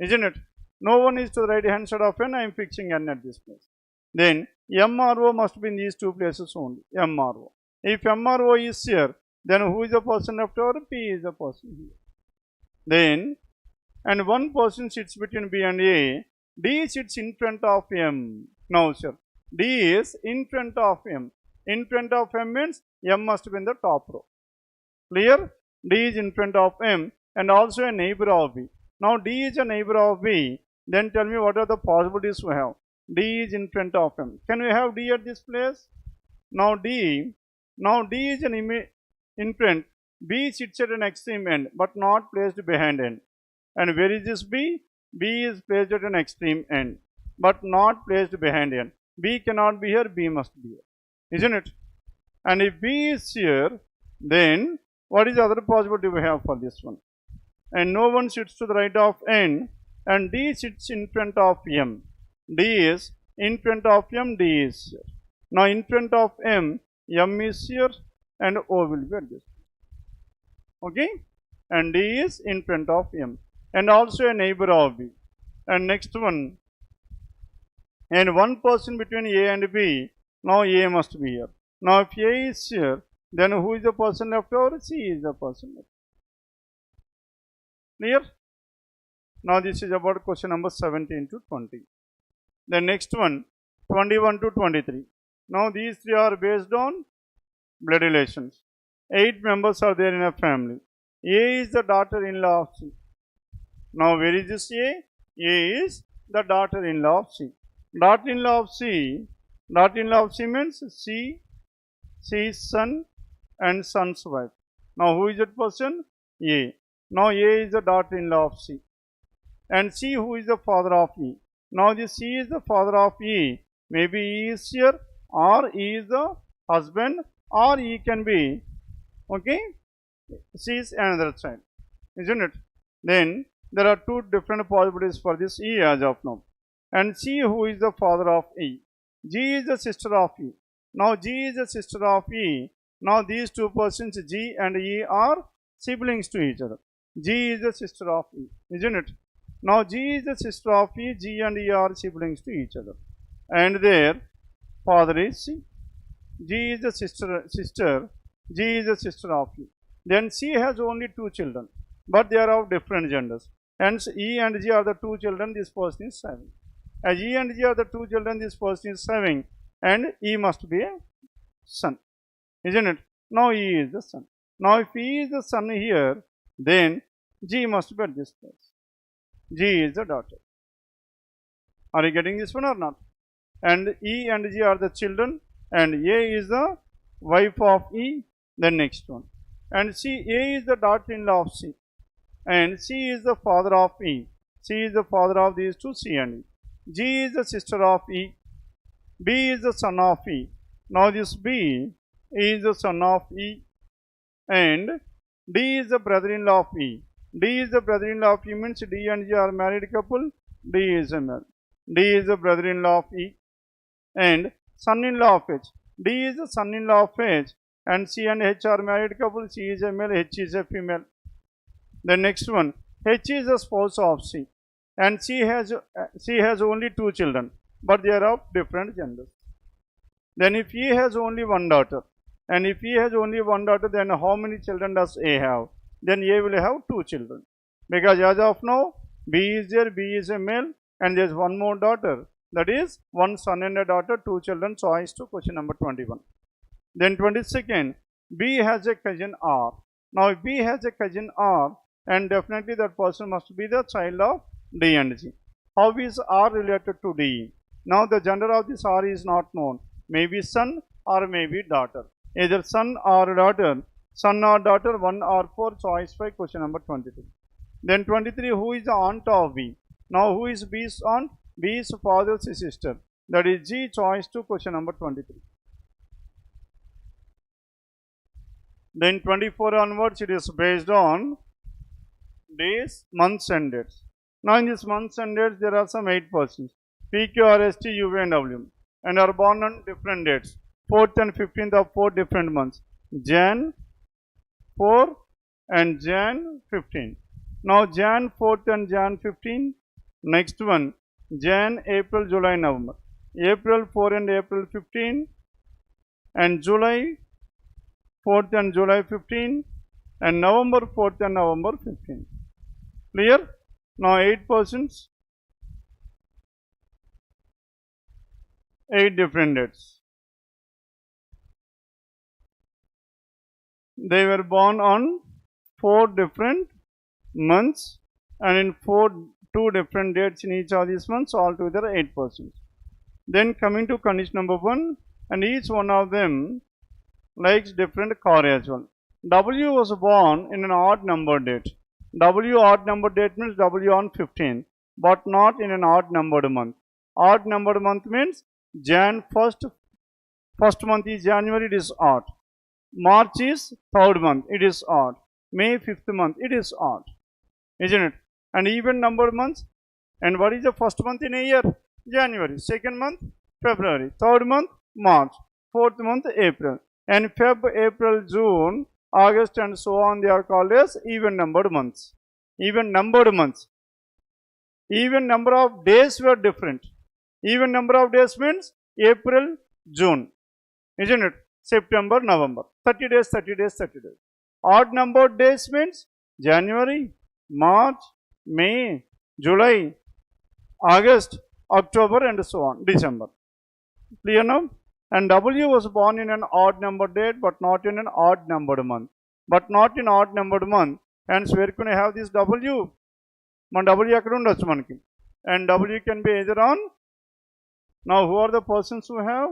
S1: Isn't it? No one is to the right hand side of N. I am fixing N at this place. Then M or O must be in these 2 places only. M or O. If M or O is here, then who is the person left over? P is the person here. Then, and 1 person sits between B and A. D sits in front of M. Now, sir, D is in front of M. In front of M means M must be in the top row. Clear? D is in front of M and also a neighbor of B. Now, D is a neighbor of B. Then tell me what are the possibilities we have. D is in front of M. Can we have D at this place? Now, D is an in front. B sits at an extreme end but not placed behind N. And where is this B? B is placed at an extreme end but not placed behind N. B cannot be here, B must be here. Isn't it? And if B is here, then what is the other possibility we have for this one? And no one sits to the right of N and D sits in front of M. D is in front of M, D is here. Now in front of M, M is here and O will be at this. Okay? And D is in front of M. And also a neighbor of B. And next one, and 1 person between A and B. Now A must be here. Now if A is here, then who is the person left over? C is the person left. Clear? Now this is about question number 17 to 20. The next one, 21 to 23. Now these 3 are based on blood relations. 8 members are there in a family. A is the daughter-in-law of C. Now where is this A? A is the daughter-in-law of C. Daughter-in-law of C means C C is son and son's wife. Now who is that person? A. Now A is the daughter-in-law of C. And C, who is the father of E. Now this C is the father of E. Maybe E is here, or E is the husband, or E can be, okay, C is another child, isn't it? Then there are two different possibilities for this E as of now. And C, who is the father of E. G is the sister of E. Now G is the sister of E. Now these two persons, G and E, are siblings to each other. G is the sister of E, isn't it? Now G is the sister of E, G and E are siblings to each other. And their father is C. G is the sister, G is the sister of E. Then C has only two children, but they are of different genders. Hence E and G are the two children this person is having. As E and G are the two children this person is having, and E must be a son, isn't it? Now E is the son. Now if E is the son here, then G must be at this place. G is the daughter. Are you getting this one or not? And E and G are the children, and A is the wife of E, the next one. And C, A is the daughter-in-law of C, and C is the father of E. C is the father of these two, C and E. G is the sister of E. B is the son of E. Now this B is the son of E, and D is the brother-in-law of E. D is the brother-in-law of E means D and G are married couple. D is a male. D is the brother-in-law of E, and son-in-law of H. D is the son-in-law of H, and C and H are married couple. C is a male, H is a female. The next one, H is the spouse of C, and C has only two children, but they are of different genders. Then if E has only one daughter, and if E has only one daughter, then how many children does A have? Then A will have two children, because as of now B is there, B is a male, and there is one more daughter, that is one son and a daughter, two children. Choice to question number 21. Then 22nd, B has a cousin R. Now if B has a cousin R, and definitely that person must be the child of D and G. How is R related to D? Now the gender of this R is not known. Maybe son or maybe daughter. Either son or daughter. Son or daughter, 1 or 4. Choice 5, question number 22. Then 23, who is the aunt of B? Now who is B's aunt? B is father's sister. That is G. Choice 2, question number 23. Then 24 onwards, it is based on days, months and dates. Now in these months and dates, there are some 8 persons. P, Q, R, S, T, U, V and W, and are born on different dates. 4th and 15th of 4 different months. Jan 4 and Jan 15. Now Jan 4th and Jan 15. Next one, Jan, April, July, November. April 4 and April 15. And July 4th and July 15. And November 4th and November 15. Clear? Now 8 persons. 8 different dates. They were born on 4 different months, and in 2 different dates in each of these months, altogether 8 persons. Then coming to condition number 1, and each one of them likes different car as well. W was born in an odd number date. W odd number date means W on 15, but not in an odd numbered month. Odd numbered month means Jan first month is January, it is odd. March is 3rd month, it is odd. May 5th month, it is odd, isn't it? And even numbered months. And what is the first month in a year? January. 2nd month, February. 3rd month, March. 4th month, April. And Feb, April, June, August and so on, they are called as even numbered months. Even numbered months. Even number of days were different. Even number of days means April, June, isn't it? September, November. 30 days, 30 days, 30 days. Odd numbered days means January, March, May, July, August, October and so on, December. Clear now? And W was born in an odd numbered date but not in an odd numbered month. But not in odd numbered month. Hence where can I have this W? W akkada undachchu manaki. And W can be either on. Now who are the persons who have?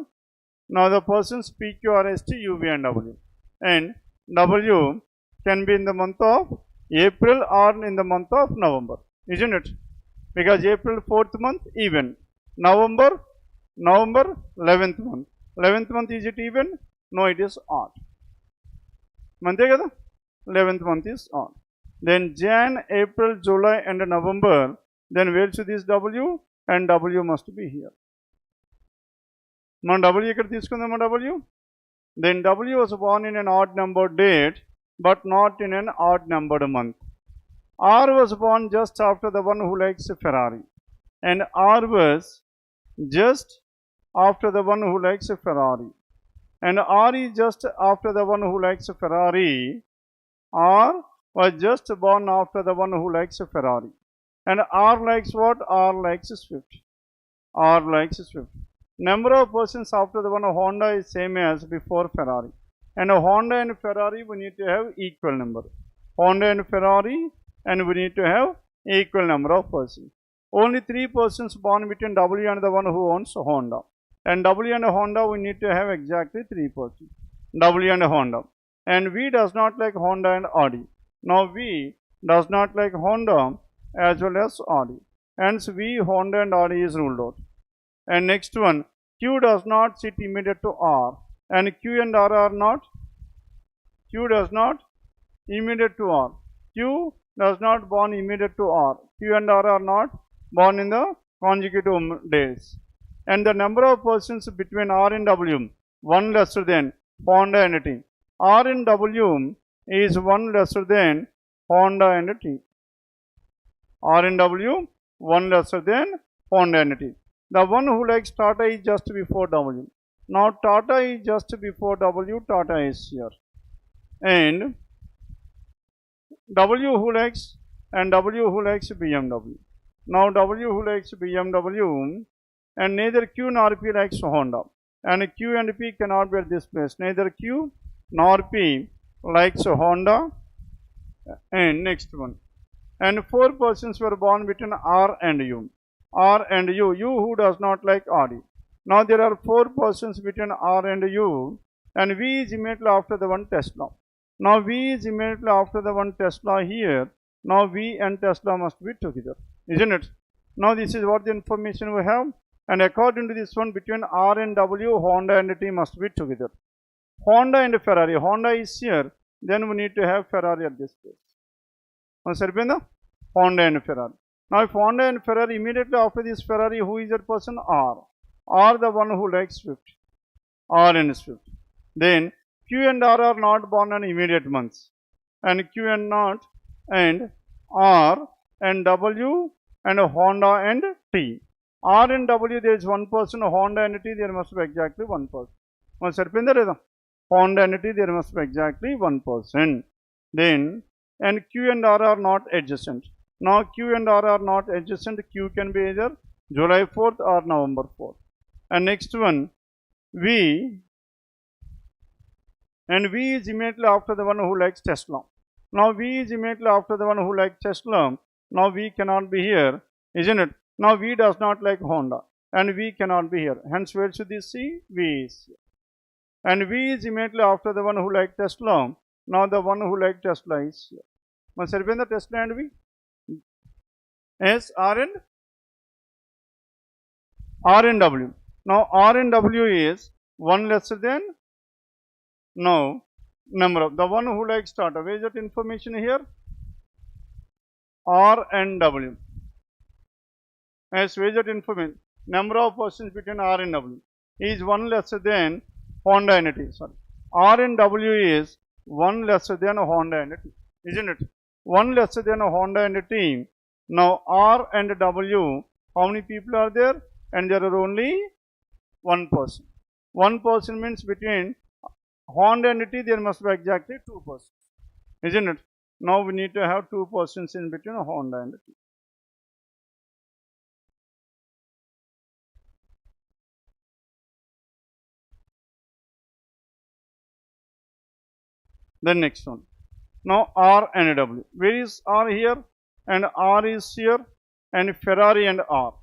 S1: Now the persons P, Q, R, S, T, U, V and W. And W can be in the month of April or in the month of November, isn't it? Because April 4th month even. November 11th month. 11th month, is it even? No, it is odd. Mante kada? 11th month is odd. Then Jan, April, July and November. Then where should this W? And W must be here. Man W ikkada teesukundama W. Then W was born in an odd numbered date, but not in an odd numbered month. R was born just after the one who likes a Ferrari, and R was just after the one who likes a Ferrari, and R is just after the one who likes a Ferrari. R was just born after the one who likes a Ferrari, and R likes what? R likes Swift. R likes Swift. Number of persons after the one Honda is same as before Ferrari, and a Honda and Ferrari we need to have equal number. Honda and Ferrari, and we need to have equal number of persons. Only 3 persons born between W and the one who owns Honda. And W and Honda we need to have exactly 3 persons. W and Honda. And V does not like Honda and Audi. Now V does not like Honda as well as Audi. Hence V, Honda and Audi is ruled out. And next one, Q does not sit immediate to R. And Q and R are not. Q does not immediate to R. Q does not born immediate to R. Q and R are not born in the consecutive days. And the number of persons between R and W, 1 lesser than Honda and T. R and W is 1 lesser than Honda and T. R and W, 1 lesser than Honda and T. The one who likes Tata is just before W. Now Tata is just before W, Tata is here. And W who likes BMW. Now W who likes BMW, and neither Q nor P likes Honda. And Q and P cannot be at this place. Neither Q nor P likes Honda. And next one. And 4 persons were born between R and U. R and U. U who does not like Audi. Now there are 4 persons between R and U, and V is immediately after the one Tesla. Now V is immediately after the one Tesla here. Now V and Tesla must be together, isn't it? Now this is what the information we have, and according to this one, between R and W, Honda and T must be together. Honda and Ferrari. Honda is here, then we need to have Ferrari at this place. Honda and Ferrari. Now if Honda and Ferrari, immediately after this Ferrari, who is that person? R. R the one who likes Swift. R and Swift. Then Q and R are not born on immediate months. And Q and not, and R and W and Honda and T. R and W there is 1 person, Honda and T there must be exactly 1 person. Honda and T there must be exactly 1 person. Then, and Q and R are not adjacent. Now Q and R are not adjacent. Q can be either July 4th or November 4th. And next one, V. And V is immediately after the one who likes Tesla. Now V is immediately after the one who likes Tesla. Now V cannot be here, isn't it? Now V does not like Honda, and V cannot be here. Hence where should this see? V is here. And V is immediately after the one who likes Tesla. Now the one who likes Tesla is here. Must have been the Tesla and V. S, R and W. Now R and W is 1 lesser than, now number of the one who likes Tata. Where is that information here? R and W. As where is that information? Number of persons between R and W is 1 lesser than Honda and T. Sorry. R and W is 1 lesser than Honda and T. Isn't it? 1 lesser than Honda and T. Now R and W, how many people are there? And there are only 1 person. 1 person means between Honda and T there must be exactly 2 persons. Isn't it? Now we need to have 2 persons in between Honda and T. The next one. Now R and W. Where is R here? And R is here, and Ferrari and R.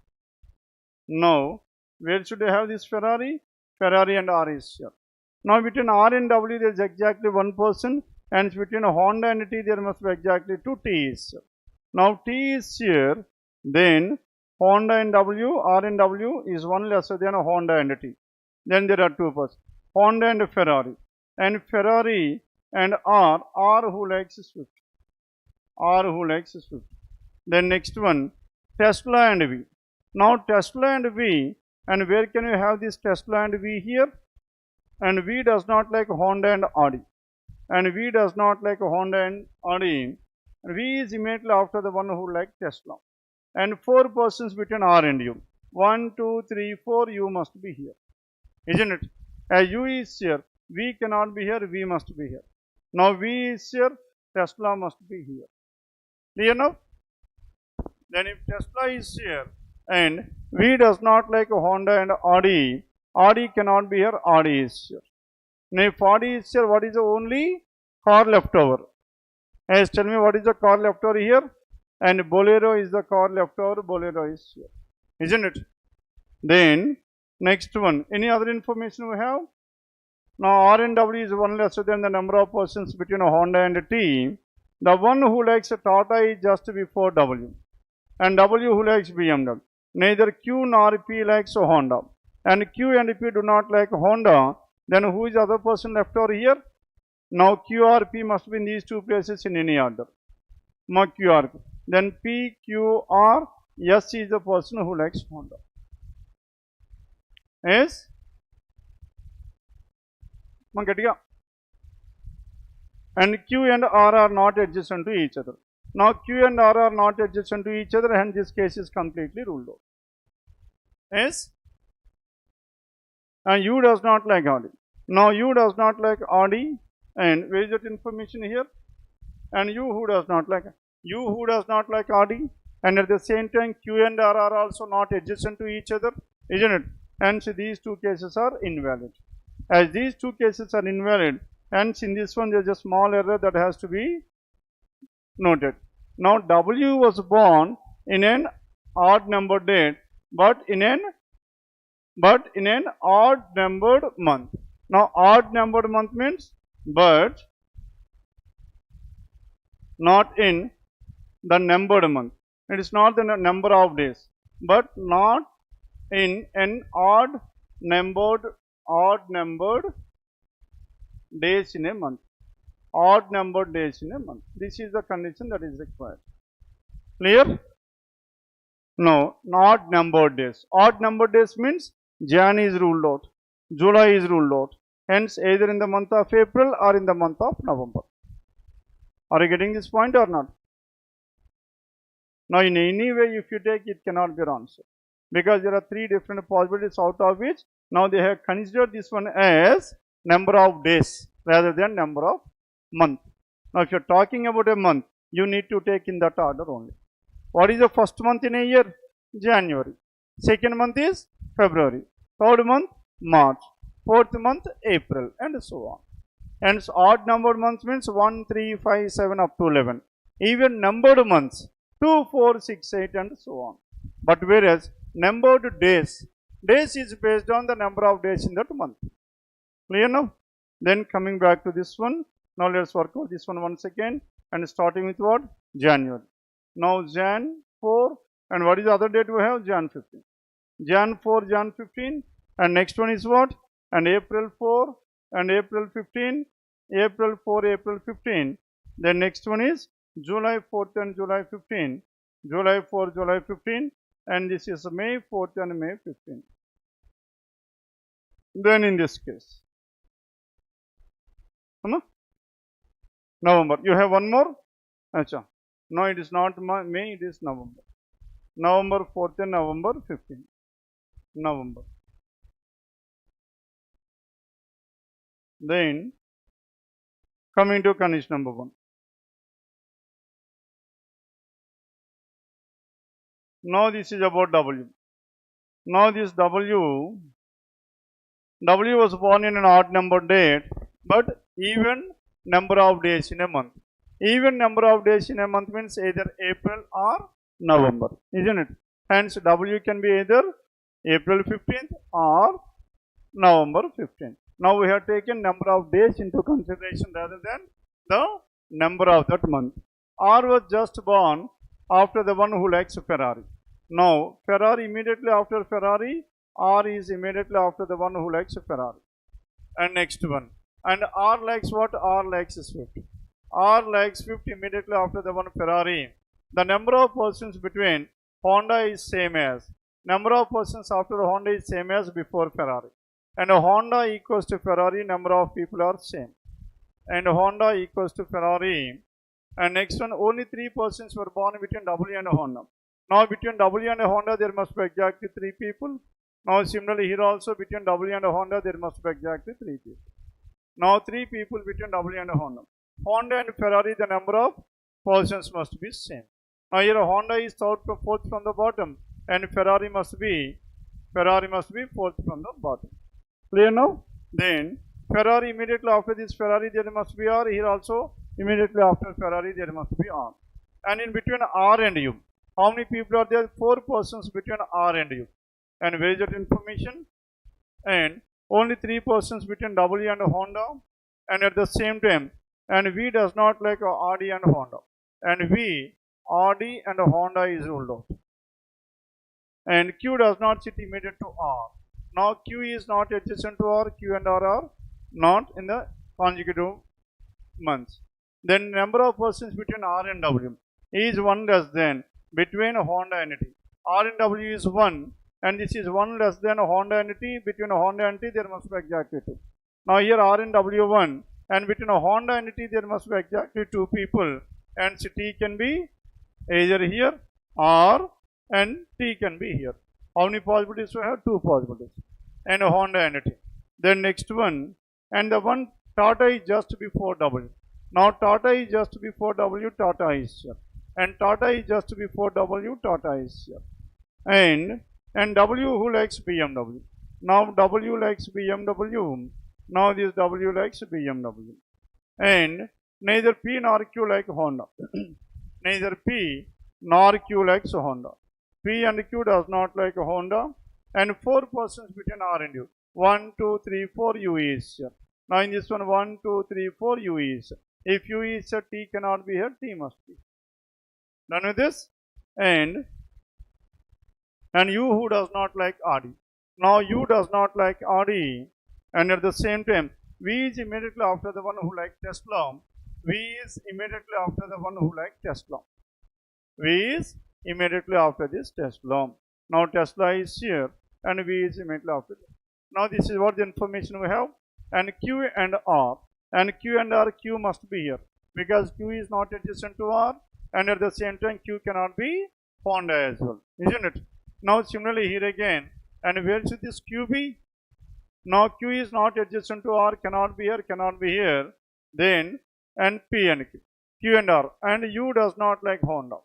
S1: Now, where should I have this Ferrari? Ferrari and R is here. Now between R and W there is exactly one person, and between Honda and T there must be exactly two T is here. Now T is here, then Honda and W, R and W is one lesser than Honda and T. Then there are two persons, Honda and Ferrari. And Ferrari and R who likes Swift. R who likes Swift. Then next one, Tesla and V. Now Tesla and V, and where can you have this Tesla and V here? And V does not like Honda and Audi. And V does not like Honda and Audi. And V is immediately after the one who like Tesla. And four persons between R and U. 1, 2, 3, 4, U must be here. Isn't it? As U is here, V cannot be here, V must be here. Now V is here, Tesla must be here. Clear now? Then if Tesla is here and V does not like Honda and Audi, Audi cannot be here, Audi is here. Now if Audi is here, what is the only car left over? Yes, tell me what is the car left over here? And Bolero is the car left over, Bolero is here. Isn't it? Then next one, any other information we have? Now R and W is one lesser than the number of persons between Honda and T. The one who likes Tata is just before W. And W who likes BMW. Neither Q nor P likes Honda. And Q and P do not like Honda. Then who is the other person left over here? Now Q or P must be in these two places in any order. Now Q or P. Then P, Q, R, S is the person who likes Honda. Yes? And Q and R are not adjacent to each other. Now Q and R are not adjacent to each other, and this case is completely ruled out. Yes? And U does not like Audi. Now U does not like Audi, and where is that information here? And U who does not like Audi, and at the same time Q and R are also not adjacent to each other, isn't it? Hence these two cases are invalid. As these two cases are invalid, hence in this one there is a small error that has to be noted. Now W was born in an odd numbered date, but in an odd numbered month. Now odd numbered month means but not in the numbered month. It is not the number of days, but not in an odd numbered days in a month. Odd numbered days in a month. This is the condition that is required. Clear? No, not numbered days. Odd numbered days means Jan is ruled out, July is ruled out. Hence, either in the month of April or in the month of November. Are you getting this point or not? Now, in any way, if you take it, cannot be wrong. Because there are three different possibilities, out of which now they have considered this one as number of days rather than number of month. Now, if you are talking about a month, you need to take in that order only. What is the first month in a year? January. Second month is February. Third month, March. Fourth month, April, and so on. Hence, odd numbered months means 1, 3, 5, 7 up to 11. Even numbered months, 2, 4, 6, 8, and so on. But whereas numbered days is based on the number of days in that month. Clear now? Then coming back to this one, now let's work out this one once again, and starting with what? January. Now Jan 4, and what is the other date we have? Jan 15. Jan 4, Jan 15, and next one is what? And April 4, and April 15, April 4, April 15. Then next one is July 4th and July 15, July 4, July 15, and this is May 4th and May 15. Then in this case, November. You have one more? Achha. No, it is not May, it is November. November 4th and November 15th. November. Then coming to condition number 1. Now this is about W. Now this W was born in an odd number date, but even number of days in a month. Even number of days in a month means either April or November, isn't it? Hence W can be either April 15th or November 15. Now we have taken number of days into consideration rather than the number of that month. R was just born after the one who likes Ferrari. Now Ferrari immediately after Ferrari, R is immediately after the one who likes Ferrari. And next one. And R likes what? R likes Swift. R likes Swift immediately after the one Ferrari. The number of persons between Honda is same as. Number of persons after Honda is same as before Ferrari. And Honda equals to Ferrari, number of people are same. And Honda equals to Ferrari. And next one, only 3 persons were born between W and Honda. Now between W and Honda there must be exactly 3 people. Now similarly here also between W and Honda there must be exactly 3 people. Now 3 people between W and Honda. Honda and Ferrari, the number of persons must be same. Now here Honda is fourth from the bottom and Ferrari must be fourth from the bottom. Clear now? Then Ferrari immediately after this Ferrari there must be R. Here also immediately after Ferrari there must be R. And in between R and U, how many people are there? 4 persons between R and U. And where is that information? And only 3 persons between W and Honda. And at the same time, and V does not like RD and Honda. And V, RD and Honda is ruled out. And Q does not sit immediate to R. Now Q is not adjacent to R. Q and R are not in the consecutive months. Then number of persons between R and W is 1 less than between Honda and T. R and W is 1 and this is 1 less than Honda and T. Between Honda and T there must be exactly 2. Now here R and W 1 and between Honda and T there must be exactly 2 people and T can be either here or and T can be here. How many possibilities we have? 2 possibilities. And Honda and T. Then next one, and the one Tata is just before W. Now Tata is just before W, Tata is here. And Tata is just before W, Tata is here. And W who likes BMW. Now W likes BMW. Now this W likes BMW. And neither P nor Q like Honda. Neither P nor Q likes Honda. P and Q does not like Honda. And 4 persons between R and U. 1, 2, 3, 4 U is here. Now in this one 1, 2, 3, 4 U is. If U is here, T cannot be here, T must be. Done with this? And U who does not like RD. Now U does not like RD. And at the same time, V is immediately after the one who likes Tesla. V is immediately after the one who likes Tesla. V is immediately after this Tesla. Now Tesla is here and V is immediately after this. Now this is what the information we have. And Q and R. And Q and R, Q must be here. Because Q is not adjacent to R. And at the same time, Q cannot be Honda as well. Isn't it? Now similarly here again. And where should this Q be? Now Q is not adjacent to R, cannot be here, cannot be here. Then, and P and Q. Q and R. And U does not like Honda.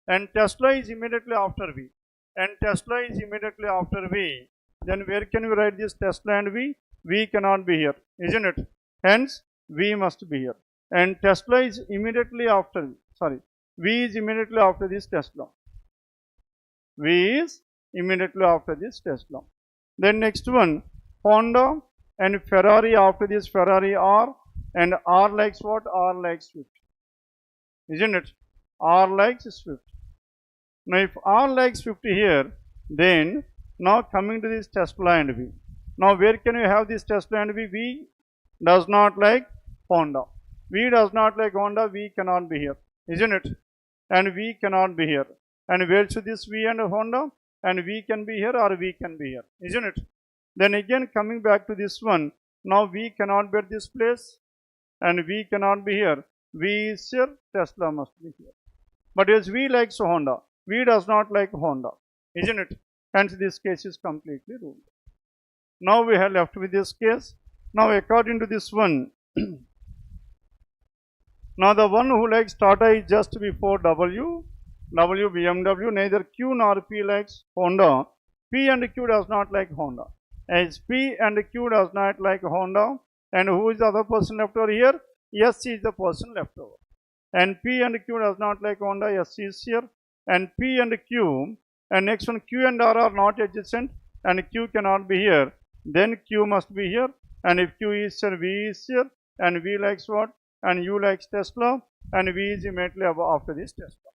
S1: And Tesla is immediately after V. And Tesla is immediately after V. Then where can we write this Tesla and V? V cannot be here, isn't it? Hence, V must be here. And Tesla is immediately after, V is immediately after this Tesla. V is immediately after this Tesla. Then next one, Honda and Ferrari after this Ferrari R. And R likes what? R likes Swift. Isn't it? R likes Swift. Now if R likes 50 here, then now coming to this Tesla and V. Now where can we have this Tesla and V? V does not like Honda. V does not like Honda, V cannot be here. Isn't it? And V cannot be here. And where should this V and Honda? And V can be here or V can be here. Isn't it? Then again coming back to this one, now V cannot be at this place and V cannot be here. V is here, Tesla must be here. But as V likes Honda, V does not like Honda, isn't it? Hence this case is completely ruled. Now we have left with this case. Now according to this one, now the one who likes Tata is just before W BMW, neither Q nor P likes Honda. P and Q does not like Honda. As P and Q does not like Honda, and who is the other person left over here? S is the person left over. And P and Q does not like Honda, S is here. And P and Q, and next one Q and R are not adjacent, and Q cannot be here. then Q must be here, and if Q is here, V is here, and V likes what? And U likes Tesla, and V is immediately after this Tesla.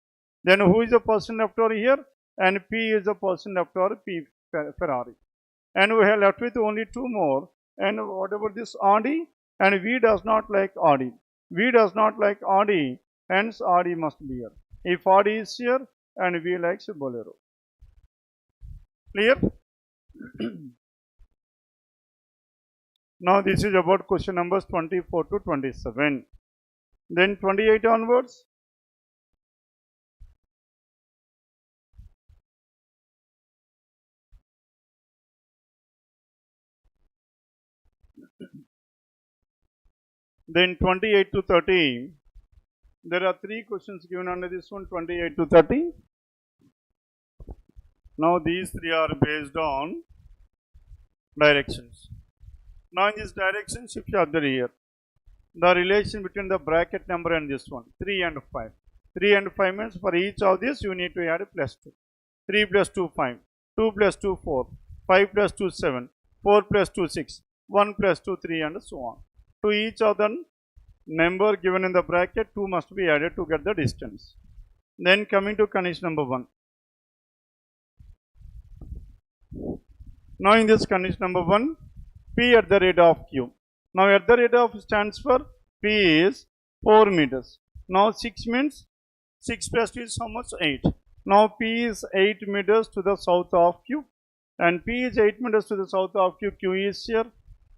S1: Then who is the person left over here? And P is the person left over, P Ferrari. And we have left with only two more, and what about this Audi? And V does not like Audi. V does not like Audi, hence Audi must be here. If Audi is here, and V likes Bolero. Clear? Now this is about question numbers 24 to 27. Then 28 onwards. Then 28 to 30. There are three questions given under this one, 28 to 30. Now these three are based on directions. Now in this directions, if you observe here, the relation between the bracket number and this one, 3 and 5. 3 and 5 means for each of this you need to add a plus 2. 3 plus 2, 5. 2 plus 2, 4. 5 plus 2, 7. 4 plus 2, 6. 1 plus 2, 3 and so on. To each of the number given in the bracket, 2 must be added to get the distance. Then coming to condition number 1. Now in this condition number 1, P at the rate of Q. Now at the rate of stands for P is 4 meters. Now 6 means 6 plus 2 is how much? 8. Now P is 8 meters to the south of Q. And P is 8 meters to the south of Q. Q is here.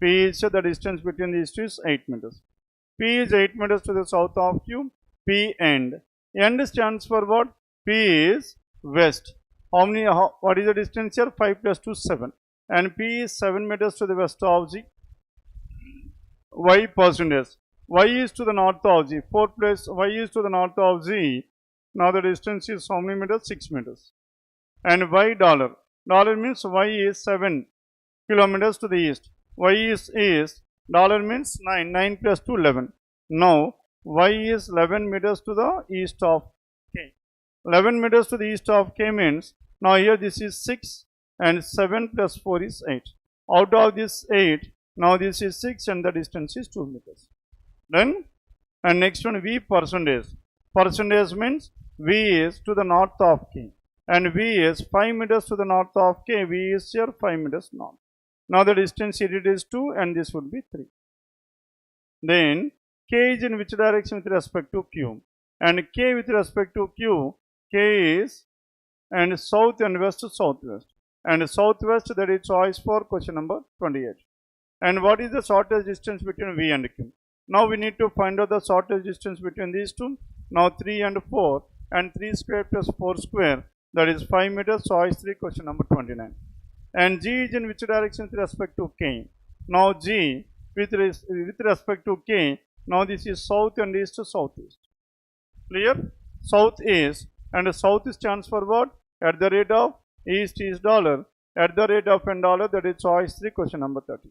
S1: P is here. The distance between these two is 8 meters. P is 8 meters to the south of Q. P end. End stands for what? P is west. What is the distance here? 5 plus 2, 7. And P is 7 meters to the west of Z. Y percentage. Y is to the north of Z. 4 plus Y is to the north of Z. Now the distance is how many meters? 6 meters. And Y dollar. Dollar means Y is 7 kilometers to the east. Y is east. Dollar means 9. 9 plus 2, 11. Now Y is 11 meters to the east of K. 11 meters to the east of K means, now here this is 6 and 7 plus 4 is 8. Out of this 8, now this is 6 and the distance is 2 meters. Then, and next one V percentage. Percentage means V is to the north of K. And V is 5 meters to the north of K. V is here 5 meters north. Now the distance here it is 2 and this would be 3. Then K is in which direction with respect to Q? And K with respect to Q, K is and south and west to southwest. And southwest, that is choice for question number 28. And what is the shortest distance between V and Q? Now we need to find out the shortest distance between these two. Now 3 and 4 and 3 square plus 4 square, that is 5 meters, choice 3, question number 29. And G is in which direction with respect to K? Now G with respect to K, now this is south and east to southeast. Clear? South is, and south stands for what? At the rate of east is dollar, at the rate of $, that is choice 3, question number 30.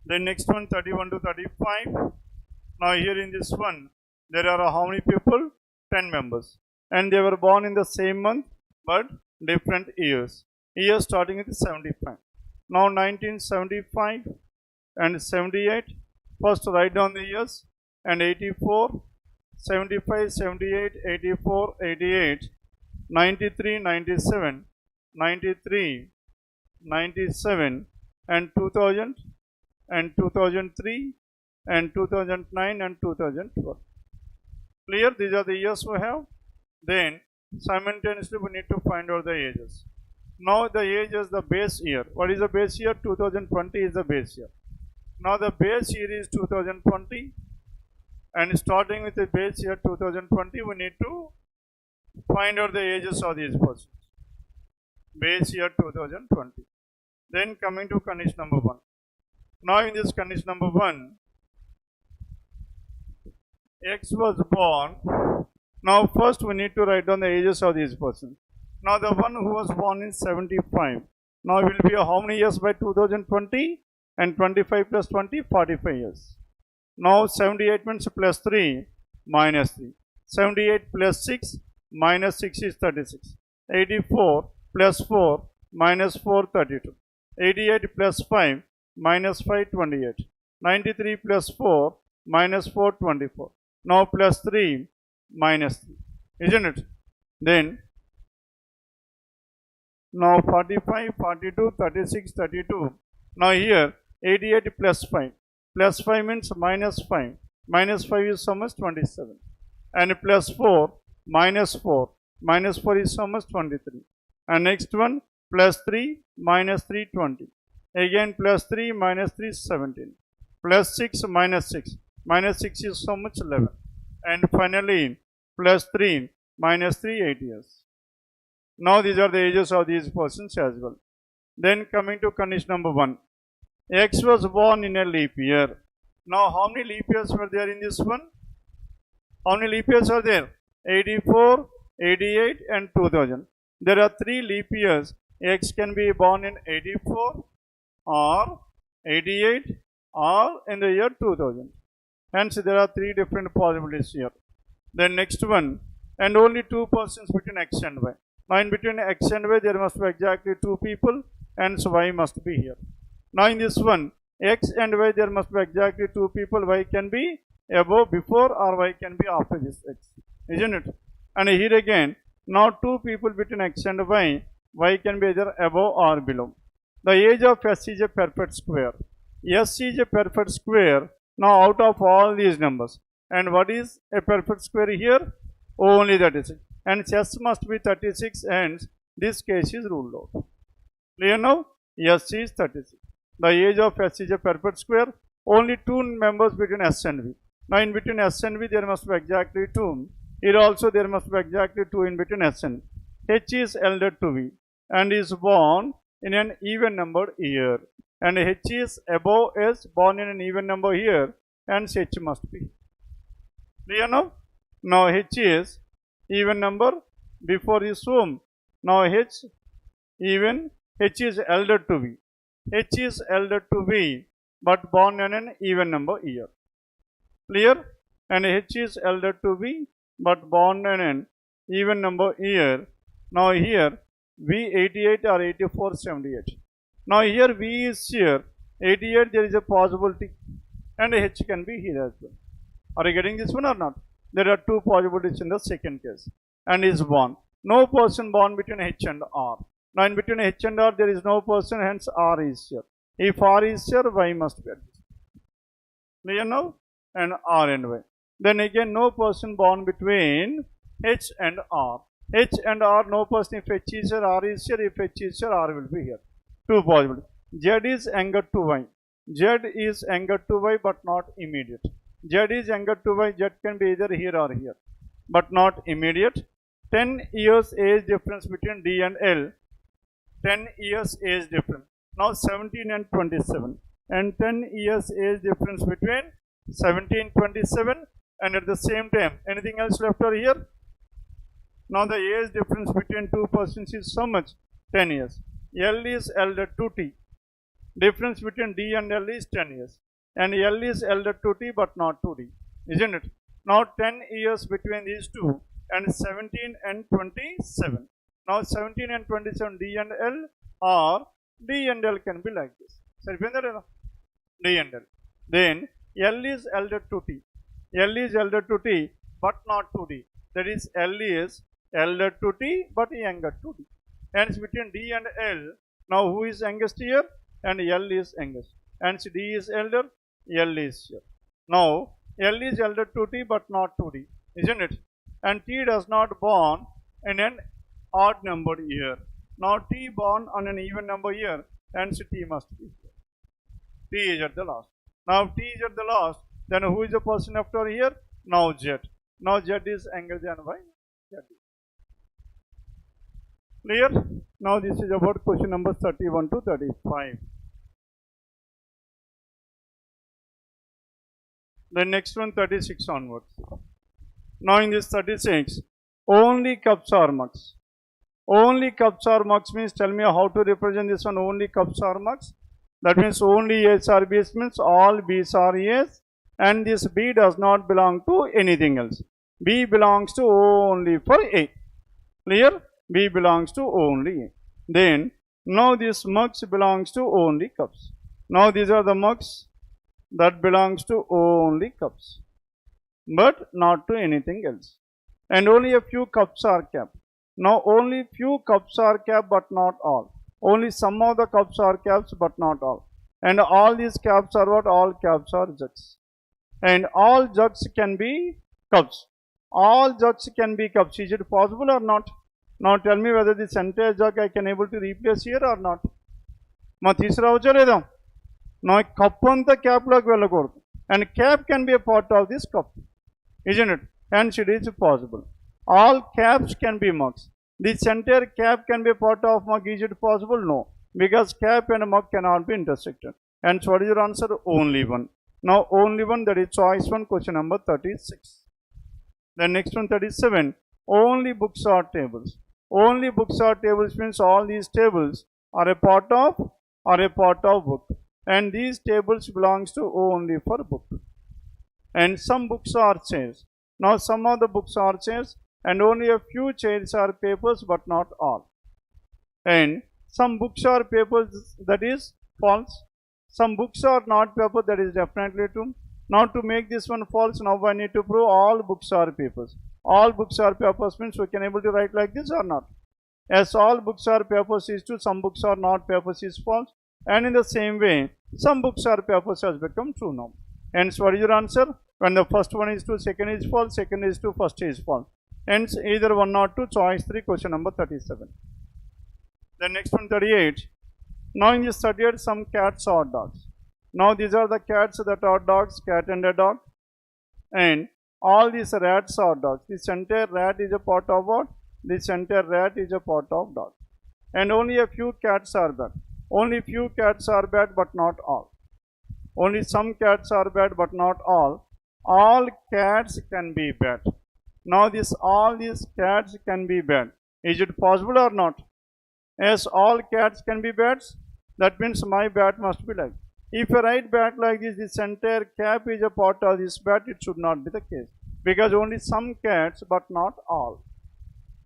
S1: Then next one, 31 to 35. Now here in this one, there are how many people? 10 members. And they were born in the same month, but different years. Years starting with 75. Now 1975 and 78. First write down the years. And 84, 75, 78, 84, 88, 93, 97, 93, 97, and 2000, and 2003, and 2009, and 2012. Clear? These are the years we have. Then simultaneously we need to find out the ages. Now the age is the base year. What is the base year? 2020 is the base year. Now the base year is 2020. And starting with the base year 2020, we need to find out the ages of these persons. Base year 2020. Then coming to condition number 1. Now in this condition number 1, X was born. Now first we need to write down the ages of these persons. Now the one who was born in 75. Now it will be how many years by 2020? And 25 plus 20, 45 years. Now 78 means plus 3 minus 3. 78 plus 6 minus 6 is 36. 84 plus 4 minus 4, 32. 88 plus 5 minus 5, 28. 93 plus 4 minus 4, 24. Now plus 3 minus 3. Isn't it? Then now 45, 42, 36, 32. Now here 88 plus 5. Plus 5 means minus 5. Minus 5 is how much? 27. And plus 4 minus 4. Minus 4 is how much? 23. And next one plus 3 minus 3, 20. Again plus 3 minus 3, 17. Plus 6 minus 6. Minus 6 is how much? 11. And finally plus 3 minus 3, 8 years. Now these are the ages of these persons as well. Then coming to condition number 1. X was born in a leap year. Now how many leap years were there in this one? How many leap years are there? 84, 88 and 2000. There are 3 leap years. X can be born in 84 or 88 or in the year 2000. Hence there are 3 different possibilities here. Then next one, and only 2 persons between X and Y. Now in between X and Y there must be exactly 2 people, hence Y must be here. Now in this one, X and Y there must be exactly 2 people. Y can be above, before, or Y can be after this X. Isn't it? And here again, now 2 people between X and Y. Y can be either above or below. The age of S is a perfect square. S is a perfect square. Now out of all these numbers. And what is a perfect square here? Only 36. And S must be 36, and this case is ruled out. Clear now? S is 36. The age of S is a perfect square. Only 2 members between S and V. Now in between S and V there must be exactly 2. Here also there must be exactly 2 in between S and V. H is elder to V and is born in an even numbered year. And H is above S, born in an even number here, and H must be. Clear now? Now H is even number, before is whom? Now H even, H is elder to V. H is elder to V but born in an even number year. Clear? And H is elder to V but born in an even number year. Now here V 88 or 84, 78. Now here V is here, 88 there is a possibility, and H can be here as well. Are you getting this one or not? There are 2 possibilities in the second case. And is born. No person born between H and R. Now in between H and R there is no person, hence R is here. If R is here, Y must be adjusted. Clear now? And R and Y. Then again no person born between H and R. H and R, no person. If H is here, R is here. If H is here, R will be here. 2 possibilities. Z is younger to Y. Z is younger to Y but not immediate. Z is younger to Y. Z can be either here or here, but not immediate. 10 years age difference between D and L. 10 years age difference. Now 17 and 27. And 10 years age difference between 17, 27. And at the same time, anything else left over here? Now the age difference between 2 persons is so much? 10 years. L is elder to T. Difference between D and L is 10 years. And L is elder to T but not to D. Isn't it? Now 10 years between these 2, and 17 and 27. Now 17 and 27, D and L, or D and L can be like this. D and L. Then L is elder to T. L is elder to T but not to D. That is, L is elder to T but younger to D. Hence between D and L, now who is youngest here? And L is youngest. Hence D is elder, L is here. Now L is elder to T but not to D, isn't it? And T does not born in an odd numbered year. Now T born on an even number year, hence T must be here. T is at the last. Now if T is at the last, then who is the person after here? Now Z. Now Z is younger than Y. Z. Clear? Now this is about question number 31 to 35. The next one 36 onwards. Now in this 36, only cups are mugs. Only cups are mugs means, tell me how to represent this one. Only cups are mugs. That means only A's are B's means all B's are A's, and this B does not belong to anything else. B belongs to only for A. Clear? B belongs to only A. Then Now this mugs belongs to only cups. Now these are the mugs that belongs to only cups, but not to anything else. And only a few cups are kept. Now only few cups are kept, but not all. Only some of the cups are kept, but not all. And all these cups are what? All cups are jugs. And all jugs can be cups. All jugs can be cups. Is it possible or not? Now tell me whether this entire jug I can able to replace here or not. మా తీసుకురావచ్చా లేదా? నా cup అంతా క్యాప్లోకి వెళ్ళకూడదు. And cap can be a part of this cup, isn't it? Hence it is possible. All caps can be mugs. This entire cap can be a part of mug. Is it possible? No. Because cap and mug cannot be intersected. And so what is your answer? Only one. Now only one, that is choice one, question number 36. The next one, 37. Only books are tables. Only books are tables means all these tables are a part of book. And these tables belongs to only for book. And some books are chairs. Now some of the books are chairs, and only a few chairs are papers, but not all. And some books are papers, that is false. Some books are not paper, that is definitely true. Now to make this one false, now I need to prove all books are papers. All books are papers means we can able to write like this or not. As all books are papers is true, some books are not papers is false. And in the same way, some books are papers has become true now. Hence what is your answer? When the first one is true, second is false, second is true, first is false. Hence either 1 or 2, choice 3, question number 37. The next one, 38. Now in this 38, some cats or dogs. Now these are the cats that are dogs, cat and a dog. And all these rats are dogs. This entire rat is a part of what? This entire rat is a part of dog. And only a few cats are bad. Only few cats are bad, but not all. Only some cats are bad, but not all. All cats can be bad. Now all these cats can be bad. Is it possible or not? Yes, all cats can be bats. That means my bat must be like. If I write bat like this entire cap is a part of this bat, it should not be the case. Because only some cats, but not all.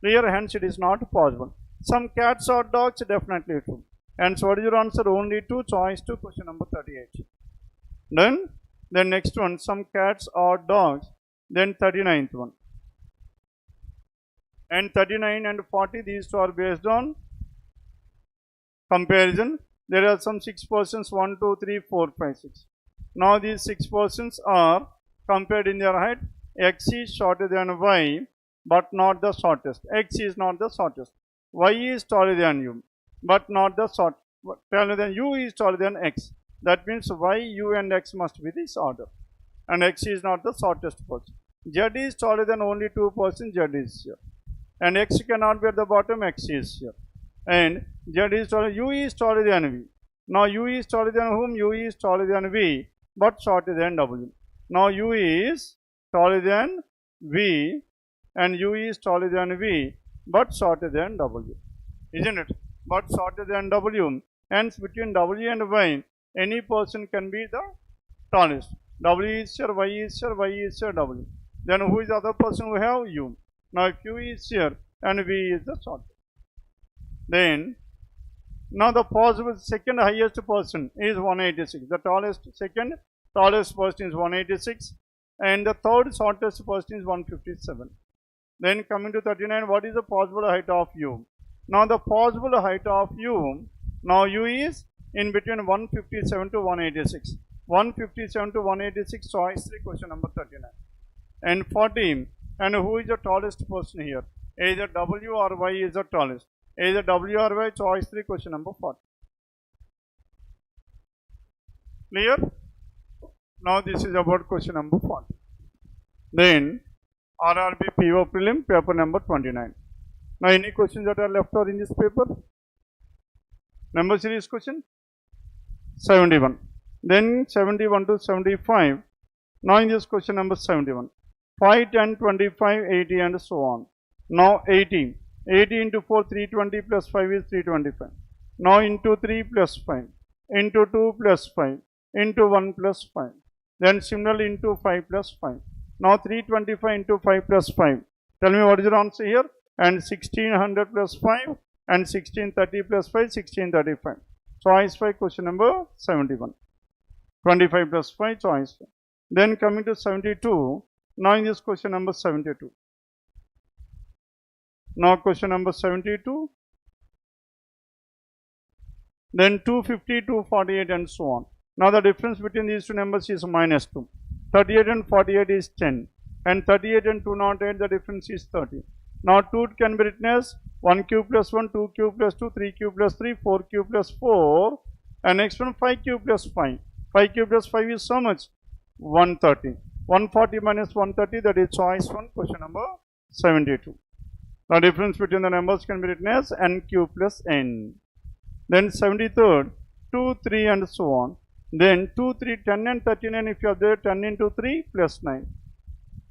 S1: Clear? Hence it is not possible. Some cats or dogs, definitely true. And so what is your answer? Only 2, choice 2, question number 38. Then the next one, some cats or dogs. Then 39th one. And 39 and 40, these two are based on comparison. There are some 6 persons, 1, 2, 3, 4, 5, 6. Now these 6 persons are compared in their height. X is shorter than Y, but not the shortest. X is not the shortest. Y is taller than U, but not the short. Taller than U is taller than X. That means Y, U and X must be this order. And X is not the shortest person. Z is taller than only 2 persons, Z is here. And X cannot be at the bottom, X is here. And Z is taller, U is taller than V. Now U is taller than whom? U is taller than V, but shorter than W. Now U is taller than V, and U is taller than V, but shorter than W. Isn't it? But shorter than W. Hence between W and Y, any person can be the tallest. W is here, Y is here, Y is here, W. Then who is the other person we have? U. Now if U is here and V is the shortest. Then, now the possible second highest person is 186. The second tallest person is 186. And the third shortest person is 157. Then coming to 39, what is the possible height of U? Now the possible height of U, now U is in between 157 to 186. 157 to 186, choice 3, question number 39. And 40, and who is the tallest person here? Either W or Y is the tallest. Either W or Y, choice 3, question number 40. Clear? Now this is about question number 40. Then RRB PO Prelim, paper number 29. Now any questions that are left out in this paper? Number series question? 71. Then 71 to 75. Now in this question number 71. 5, 10, 25, 80 and so on. Now 80. 80 into 4, 320 plus 5 is 325. Now into 3 plus 5. Into 2 plus 5. Into 1 plus 5. Then similarly into 5 plus 5. Now 325 into 5 plus 5. Tell me what is your answer here? And 1600 plus 5. and 1630 plus 5, 1635. Choice 5, question number 71. 25 plus 5, choice 5. Then coming to 72, now in this question number 72. Now question number 72. Then 250, 248 and so on. Now the difference between these two numbers is minus 2. 38 and 48 is 10. And 38 and 208, the difference is 30. Now 2 can be written as 1 cube plus 1, 2 cube plus 2, 3 cube plus 3, 4 cube plus 4. And next one 5 cube plus 5. 5 cube plus 5 is so much? 130. 140 minus 130, that is choice 1, question number 72. The difference between the numbers can be written as n cube plus n. Then 73rd, 2, 3 and so on. Then 2, 3, 10 and 39, if you are there, 10 into 3 plus 9.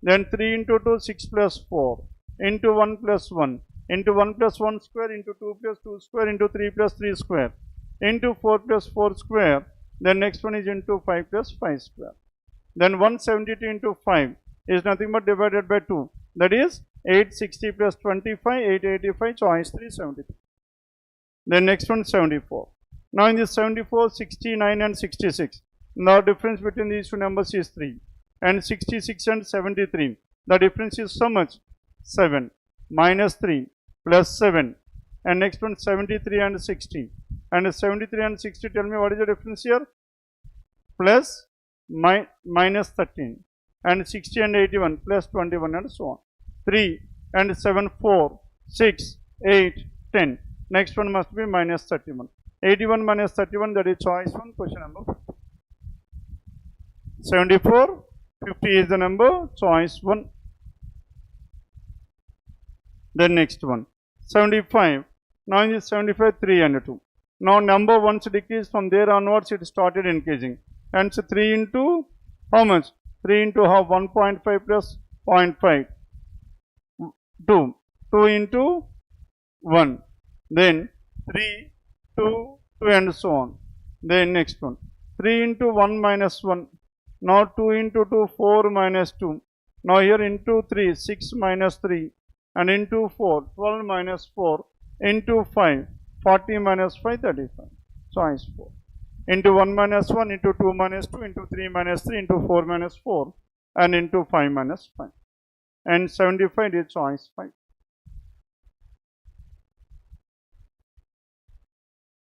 S1: Then 3 into 2, 6 plus 4. Into 1 plus 1. Into 1 plus 1 square. Into 2 plus 2 square. Into 3 plus 3 square. Into 4 plus 4 square. Then next one is into 5 plus 5 square. Then 172 into 5 is nothing but divided by 2. That is 860 plus 25, 885, choice 373. Then next one 74. Now in this 74, 69 and 66. Now difference between these two numbers is 3. And 66 and 73. The difference is so much? 7. Minus 3 plus 7. And next one 73 and 60. And 73 and 60, tell me what is the difference here? Plus minus 13. And 60 and 81 plus 21 and so on. 3 and 7, 4, 6, 8, 10. Next one must be minus 31. 81 minus 31, that is choice 1, question number 50. 74, 50 is the number, choice 1. Then next one, 75. Now in this 75, 3 and 2. Now number once decreased, from there onwards it started increasing. And so 3 into how much? 3 into half, 1.5 plus 0.5. 2. 2 into 1. Then 3, 2, 2 and so on. Then next one. 3 into 1 minus 1. Now 2 into 2, 4 minus 2. Now here into 3, 6 minus 3. And into 4, 12 minus 4. Into 5, 40 minus 5, 35. Choice 4. Into 1 minus 1, into 2 minus 2, into 3 minus 3, into 4 minus 4. And into 5 minus 5. And 75 is choice 5.